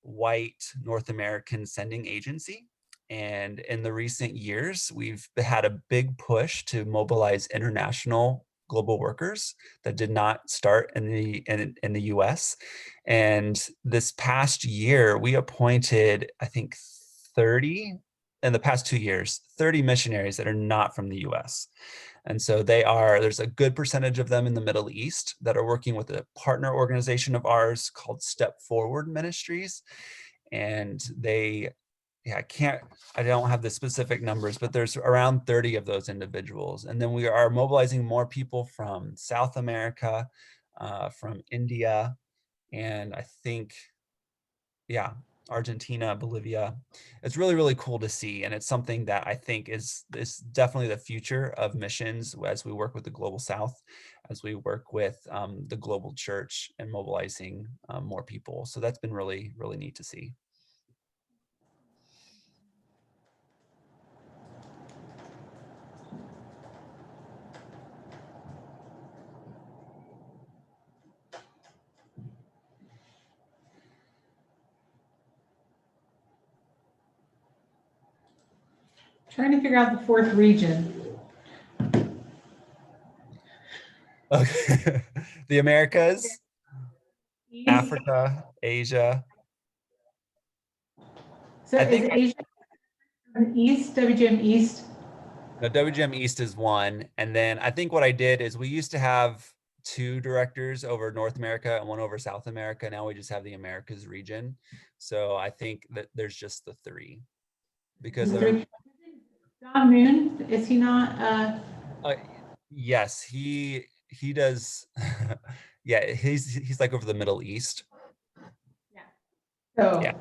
white North American sending agency. And in the recent years, we've had a big push to mobilize international global workers that did not start in the US. And this past year, we appointed, I think, 30 in the past 2 years, 30 missionaries that are not from the US. And so there's a good percentage of them in the Middle East that are working with a partner organization of ours called Step Forward Ministries. And I don't have the specific numbers, but there's around 30 of those individuals. And then we are mobilizing more people from South America, from India, and I think, Argentina, Bolivia. It's really, really cool to see. And it's something that I think is definitely the future of missions as we work with the Global South, as we work with the global church and mobilizing more people. So that's been really, really neat to see. trying to figure out the fourth region. Okay. The Americas, East. Africa, Asia. So I is think Asia East, WGM East? no, WGM East is one. And then I think what I did is we used to have 2 directors over North America and 1 over South America. Now we just have the Americas region. So I think that there's just the 3 because Don Moon, is he not, yes, he does. Yeah, he's like over the Middle East. so Yeah.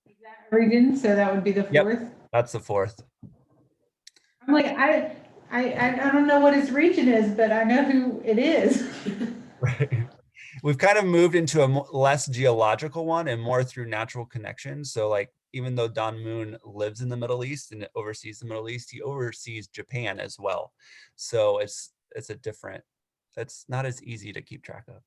is that a region? So that would be the Yep. fourth? That's the 4th. I'm like, I don't know what his region is, but I know who it is. Right. We've kind of moved into a less geological one and more through natural connections. So like, even though Don Moon lives in the Middle East and oversees the Middle East, he oversees Japan as well. So it's a different, it's not as easy to keep track of.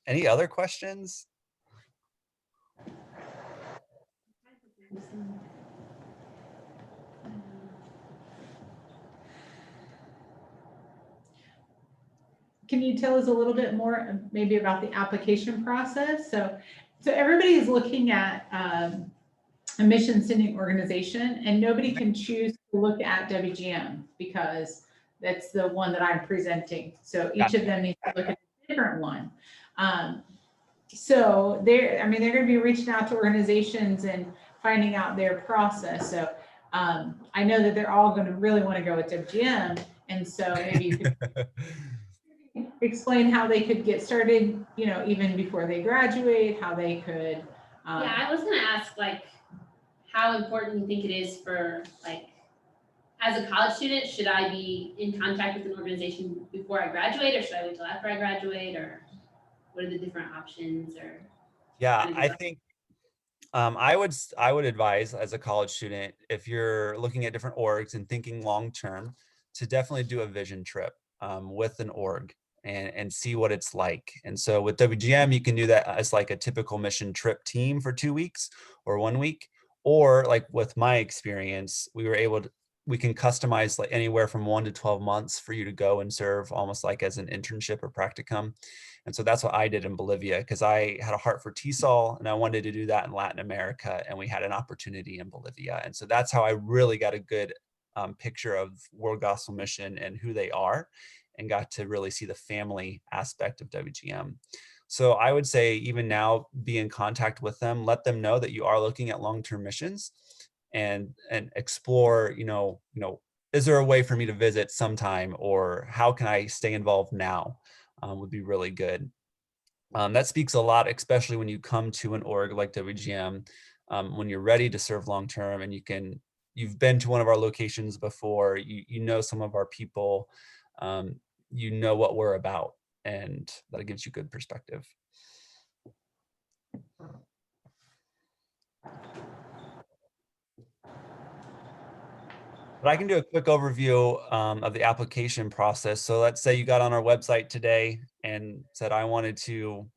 Any other questions? Can you tell us a little bit more maybe about the application process? So everybody is looking at a mission sending organization, and nobody can choose to look at WGM because that's the one that I'm presenting. So each of them needs to look at a different one. So they're going to be reaching out to organizations and finding out their process. So I know that they're all going to really want to go with WGM, and so maybe you could explain how they could get started, even before they graduate, how they could. Yeah, I was gonna ask, like, how important you think it is for, like, as a college student, should I be in contact with an organization before I graduate, or should I wait till after I graduate, or what are the different options, or? Yeah, I think I would advise as a college student, if you're looking at different orgs and thinking long term, to definitely do a vision trip with an org and see what it's like. And so with WGM, you can do that as like a typical mission trip team for 2 weeks or 1 week, or like with my experience, we can customize like anywhere from 1 to 12 months for you to go and serve almost like as an internship or practicum. And so that's what I did in Bolivia, because I had a heart for TESOL and I wanted to do that in Latin America, and we had an opportunity in Bolivia. And so that's how I really got a good picture of World Gospel Mission and who they are, and got to really see the family aspect of WGM. So I would say even now, be in contact with them, let them know that you are looking at long-term missions, and explore, is there a way for me to visit sometime, or how can I stay involved now? Would be really good. That speaks a lot, especially when you come to an org like WGM, when you're ready to serve long-term and you've been to one of our locations before, you know some of our people, you know what we're about, and that gives you good perspective. But I can do a quick overview of the application process. So let's say you got on our website today and said, I wanted to,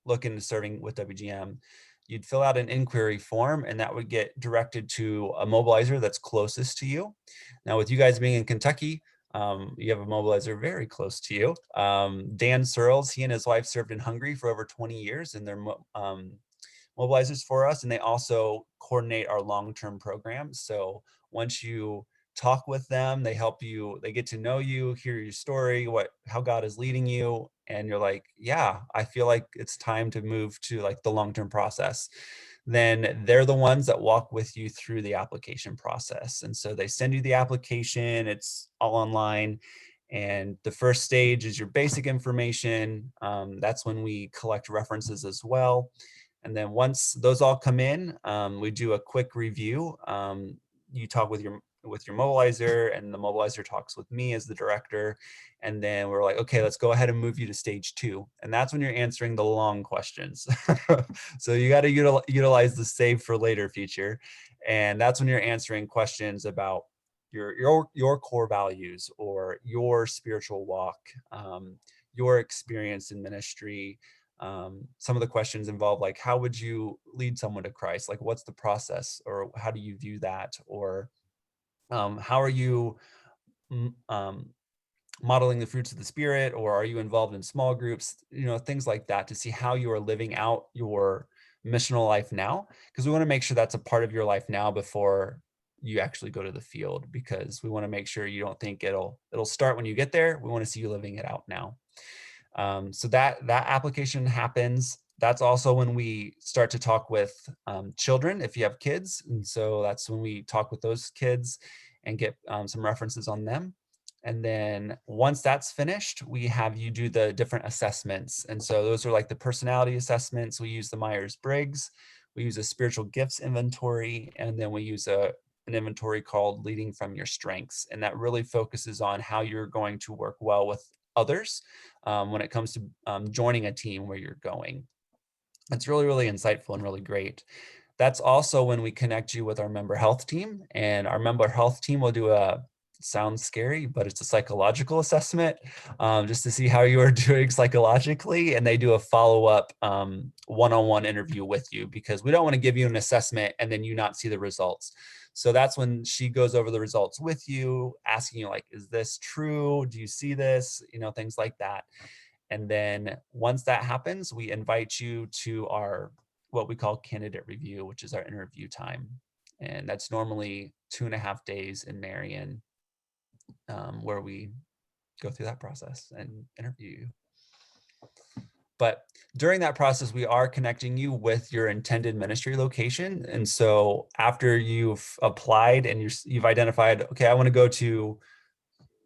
look into serving with WGM. You'd fill out an inquiry form, and that would get directed to a mobilizer that's closest to you. Now, with you guys being in Kentucky, you have a mobilizer very close to you. Dan Searles, he and his wife served in Hungary for over 20 years, and they're mobilizers for us, and they also coordinate our long-term programs. So once you talk with them, they help you, they get to know you, hear your story, how God is leading you, and you're like, yeah, I feel like it's time to move to like the long-term process. Then they're the ones that walk with you through the application process. And so they send you the application, it's all online. And the first stage is your basic information. That's when we collect references as well. And then once those all come in, we do a quick review. You talk with your mobilizer, and the mobilizer talks with me as the director. And then we're like, okay, let's go ahead and move you to stage 2. And that's when you're answering the long questions. So you got to utilize the save for later feature. And that's when you're answering questions about your core values, or your spiritual walk, your experience in ministry. Some of the questions involve like, how would you lead someone to Christ? Like, what's the process, or how do you view that? Or how are you modeling the fruits of the Spirit, or are you involved in small groups? Things like that, to see how you are living out your missional life now, because we want to make sure that's a part of your life now before you actually go to the field, because we want to make sure you don't think it'll start when you get there. We want to see you living it out now. So that application happens. That's also when we start to talk with children, if you have kids. And so that's when we talk with those kids and get some references on them. And then once that's finished, we have you do the different assessments. And so those are like the personality assessments. We use the Myers-Briggs, we use a spiritual gifts inventory, and then we use an inventory called Leading from Your Strengths. And that really focuses on how you're going to work well with others when it comes to joining a team where you're going. It's really, really insightful and really great. That's also when we connect you with our member health team, and our member health team will do sounds scary, but it's a psychological assessment just to see how you are doing psychologically. And they do a follow-up one-on-one interview with you, because we don't want to give you an assessment and then you not see the results. So that's when she goes over the results with you, asking you like, is this true? Do you see this? Things like that. And then once that happens, we invite you to our, what we call candidate review, which is our interview time. And that's normally 2.5 days in Marion, where we go through that process and interview you. But during that process, we are connecting you with your intended ministry location. And so after you've applied and you've identified, okay, I want to go to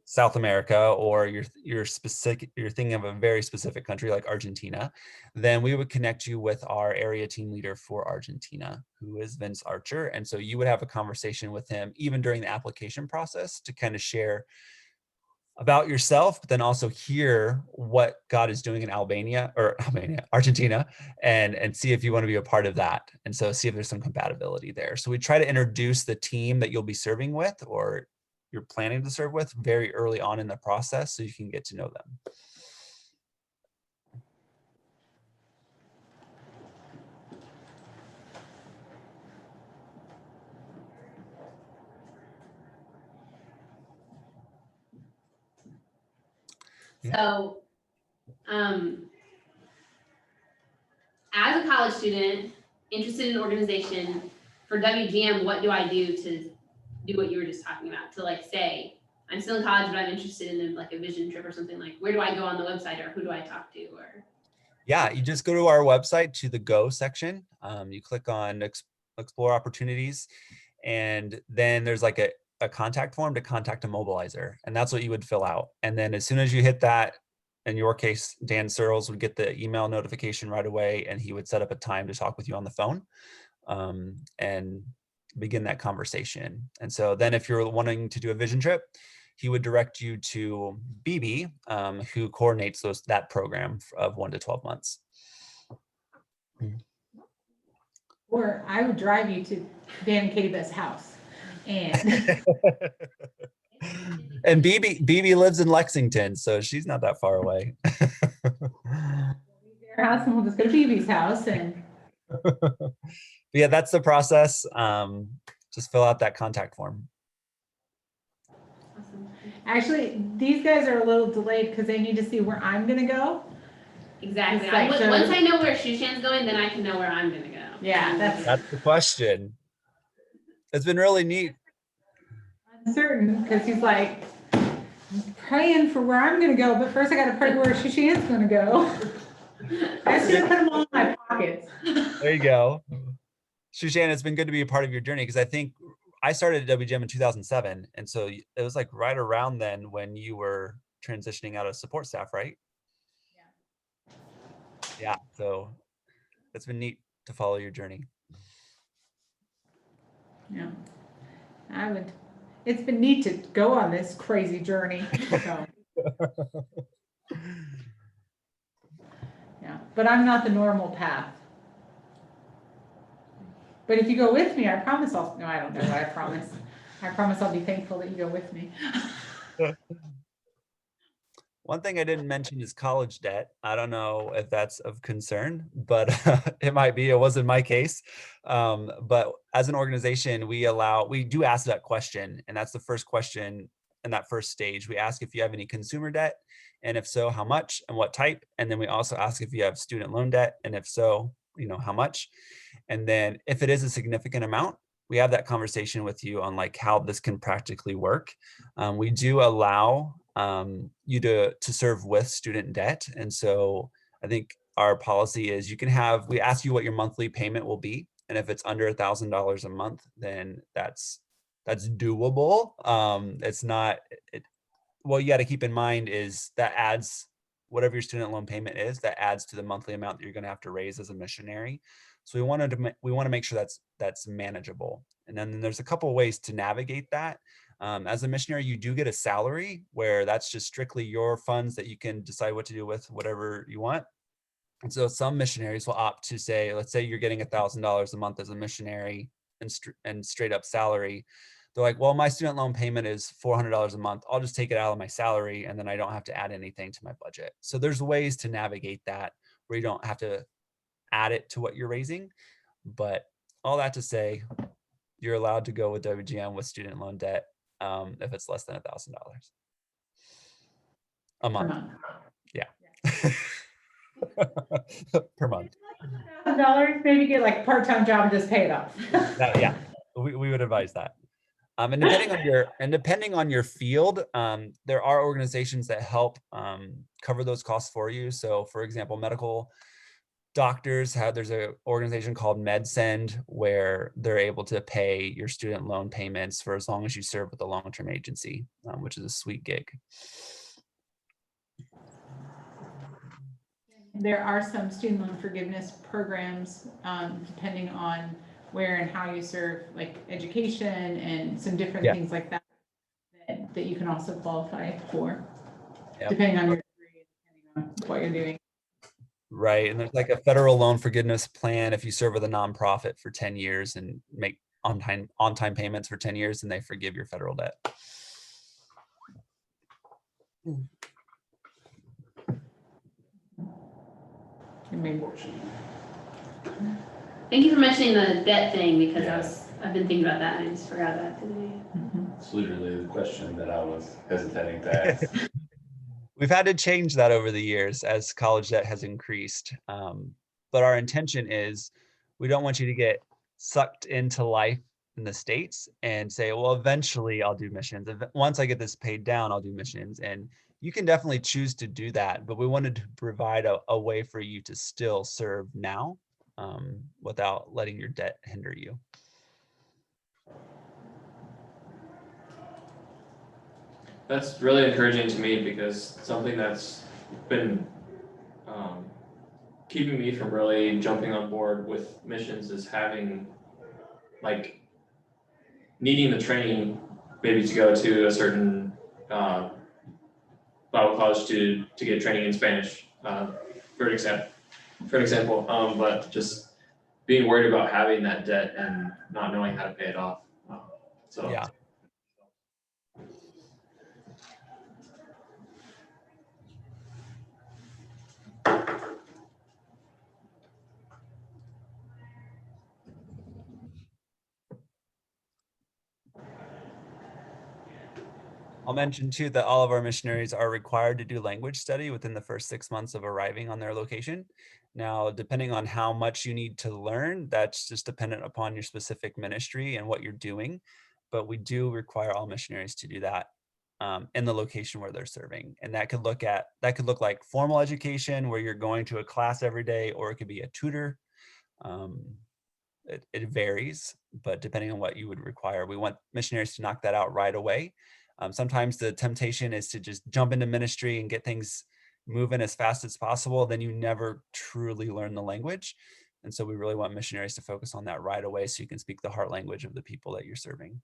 South America, or you're thinking of a very specific country like Argentina, then we would connect you with our area team leader for Argentina, who is Vince Archer. And so you would have a conversation with him even during the application process to kind of share about yourself, but then also hear what God is doing in Argentina, and see if you want to be a part of that. And so see if there's some compatibility there. So we try to introduce the team that you'll be serving with, or you're planning to serve with, very early on in the process, so you can get to know them. So, as a college student, interested in organization, for WGM, what do I do to do what you were just talking about? To like say, I'm still in college, but I'm interested in like a vision trip or something. Like, where do I go on the website, or who do I talk to? Or yeah, you just go to our website, to the Go section. You click on Explore Opportunities, and then there's like a contact form to contact a mobilizer, and that's what you would fill out. And then as soon as you hit that, in your case, Dan Searles would get the email notification right away, and he would set up a time to talk with you on the phone and begin that conversation. And so then if you're wanting to do a vision trip, he would direct you to BB, who coordinates that program of 1 to 12 months. Or I would drive you to Dan and Katie Beth's house. And And BB lives in Lexington, so she's not that far away. their house, and we'll just go to BB's house. And yeah, that's the process. Just fill out that contact form. awesome. actually, these guys are a little delayed because they need to see where I'm gonna go. Exactly. It's like, so- Once I know where Shushan's going, then I can know where I'm gonna go. Yeah, That's the question. It's been really neat. uncertain, because he's like praying for where I'm gonna go, but first I gotta pray where Shushan's gonna go. I just gonna put them all in my pockets. There you go. Shushan, it's been good to be a part of your journey, because I think I started at WGM in 2007. And so it was like right around then when you were transitioning out of support staff, right? Yeah. So it's been neat to follow your journey. Yeah, it's been neat to go on this crazy journey, so. Yeah, but I'm not the normal path. But if you go with me, I promise no, I don't know what I promise. I promise I'll be thankful that you go with me. One thing I didn't mention is college debt. I don't know if that's of concern, but it might be. It was in my case. But as an organization, we do ask that question, and that's the first question in that first stage. We ask if you have any consumer debt, and if so, how much and what type. And then we also ask if you have student loan debt, and if so, how much. And then if it is a significant amount, we have that conversation with you on like how this can practically work. We do allow you to serve with student debt. And so I think our policy is we ask you what your monthly payment will be. And if it's under $1,000 a month, then that's doable. It's not, what you got to keep in mind is that adds whatever your student loan payment is, that adds to the monthly amount that you're going to have to raise as a missionary. So we want to make sure that's manageable. And then there's a couple of ways to navigate that. As a missionary, you do get a salary where that's just strictly your funds that you can decide what to do with whatever you want. And so some missionaries will opt to say, let's say you're getting $1,000 a month as a missionary and straight up salary. They're like, well, my student loan payment is $400 a month. I'll just take it out of my salary and then I don't have to add anything to my budget. So there's ways to navigate that where you don't have to add it to what you're raising. But all that to say, you're allowed to go with WGM with student loan debt if it's less than $1,000 a month. Yeah. Per month. $1,000, maybe get like a part-time job and just pay it off. Yeah, we would advise that. And depending on your field, there are organizations that help cover those costs for you. So for example, medical doctors there's an organization called MedSend where they're able to pay your student loan payments for as long as you serve with a long-term agency, which is a sweet gig. There are some student loan forgiveness programs, depending on where and how you serve, like education and some different things like that, that you can also qualify for, depending on your degree, depending on what you're doing. Right, and there's like a federal loan forgiveness plan if you serve with a nonprofit for 10 years and make on-time payments for 10 years, and they forgive your federal debt. Thank you for mentioning the debt thing, because I've been thinking about that and I just forgot about it today. It's literally the question that I was hesitating to ask. We've had to change that over the years as college debt has increased. But our intention is we don't want you to get sucked into life in the States and say, well, eventually I'll do missions. Once I get this paid down, I'll do missions. And you can definitely choose to do that, but we wanted to provide a way for you to still serve now without letting your debt hinder you. That's really encouraging to me, because something that's been keeping me from really jumping on board with missions is having, like, needing the training maybe to go to a certain Bible college to get training in Spanish, for example, but just being worried about having that debt and not knowing how to pay it off. Yeah. I'll mention too that all of our missionaries are required to do language study within the first 6 months of arriving on their location. Now, depending on how much you need to learn, that's just dependent upon your specific ministry and what you're doing. But we do require all missionaries to do that in the location where they're serving. And that could look like formal education where you're going to a class every day, or it could be a tutor. It varies, but depending on what you would require, we want missionaries to knock that out right away. Sometimes the temptation is to just jump into ministry and get things moving as fast as possible. Then you never truly learn the language. And so we really want missionaries to focus on that right away so you can speak the heart language of the people that you're serving.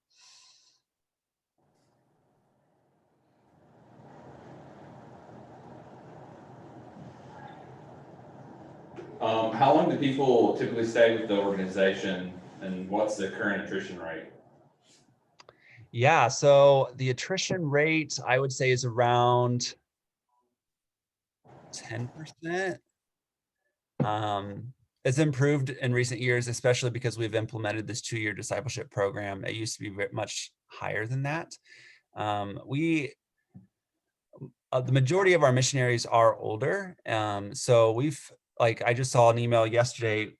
How long do people typically stay with the organization, and what's the current attrition rate? Yeah, so the attrition rate, I would say, is around 10%. It's improved in recent years, especially because we've implemented this 2-year discipleship program. It used to be much higher than that. The majority of our missionaries are older. So I just saw an email yesterday,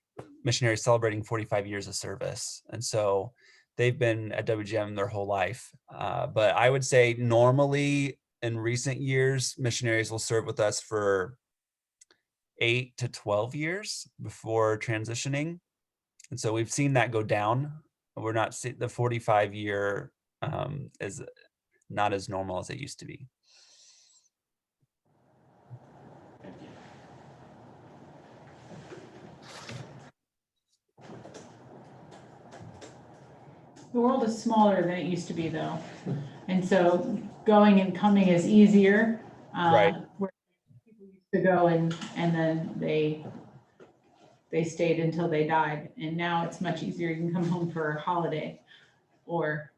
missionaries celebrating 45 years of service. And so they've been at WGM their whole life. But I would say normally in recent years, missionaries will serve with us for 8 to 12 years before transitioning. And so we've seen that go down. We're not, the 45-year is not as normal as it used to be. The world is smaller than it used to be, though. And so going and coming is easier. Right. Where people used to go and then they stayed until they died. And now it's much easier. You can come home for a holiday or,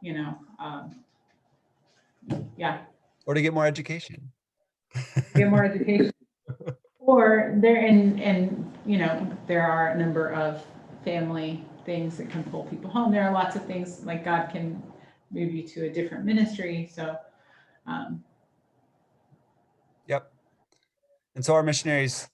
yeah. Or to get more education. Get more education. Or there are a number of family things that can pull people home. There are lots of things like God can move you to a different ministry. So, Yep. And so our missionaries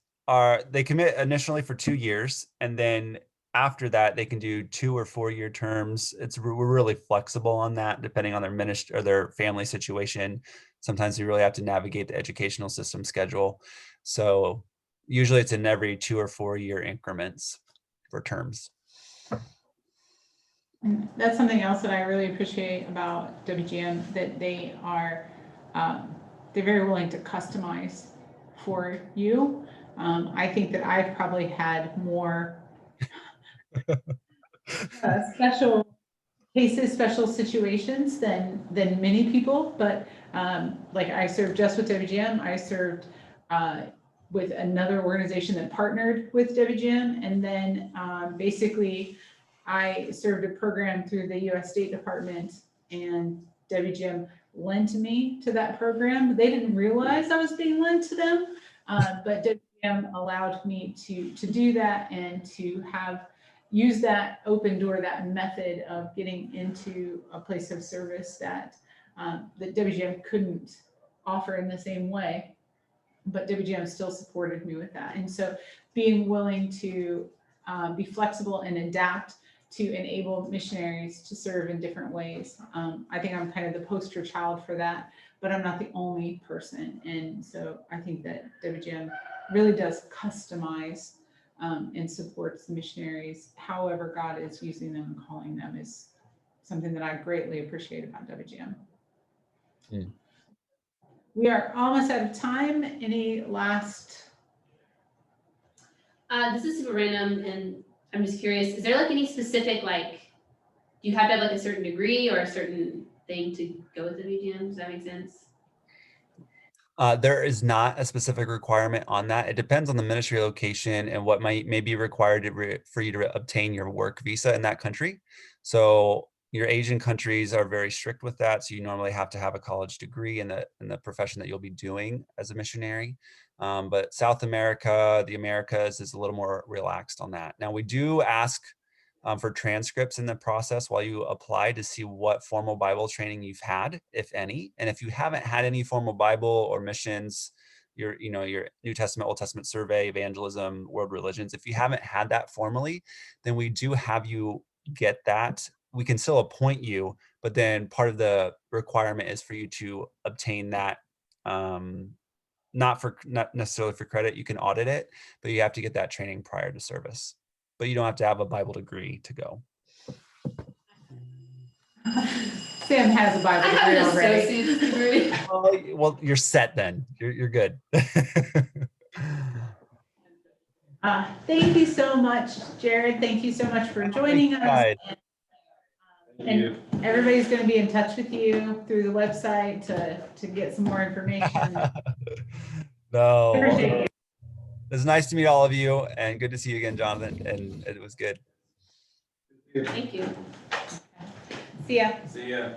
they commit initially for 2 years, and then after that they can do 2 or 4 year terms. We're really flexible on that, depending on their ministry or their family situation. Sometimes we really have to navigate the educational system schedule. So usually it's in every 2 or 4 year increments for terms. and that's something else that I really appreciate about WGM, that they are, they're very willing to customize for you. I think that I've probably had more special cases, special situations than many people, but like I served just with WGM. I served with another organization that partnered with WGM, and then basically I served a program through the U.S. State Department, and WGM lent me to that program. They didn't realize I was being lent to them, but WGM allowed me to do that and to use that open door, that method of getting into a place of service that WGM couldn't offer in the same way, but WGM still supported me with that. And so being willing to be flexible and adapt to enable missionaries to serve in different ways. I think I'm kind of the poster child for that, but I'm not the only person. And so I think that WGM really does customize and supports the missionaries. However God is using them and calling them is something that I greatly appreciate about WGM. Mm. We are almost out of time. Any last? This is super random, and I'm just curious, is there like any specific, like, do you have to have like a certain degree or a certain thing to go with WGM? Does that make sense? There is not a specific requirement on that. It depends on the ministry location and what may be required for you to obtain your work visa in that country. So your Asian countries are very strict with that. So you normally have to have a college degree in the profession that you'll be doing as a missionary. But South America, the Americas is a little more relaxed on that. Now we do ask for transcripts in the process while you apply to see what formal Bible training you've had, if any. And if you haven't had any formal Bible or missions, your New Testament, Old Testament survey, evangelism, world religions, if you haven't had that formally, then we do have you get that. We can still appoint you, but then part of the requirement is for you to obtain that, not necessarily for credit. You can audit it, but you have to get that training prior to service. But you don't have to have a Bible degree to go. Sam has a Bible degree already. associate's degree. Well, you're set then. You're good. Thank you so much, Jared. Thank you so much for joining us. Right. And everybody's going to be in touch with you through the website to get some more information. No. Appreciate you. It's nice to meet all of you, and good to see you again, Jonathan. And it was good. Thank you. See ya. See ya.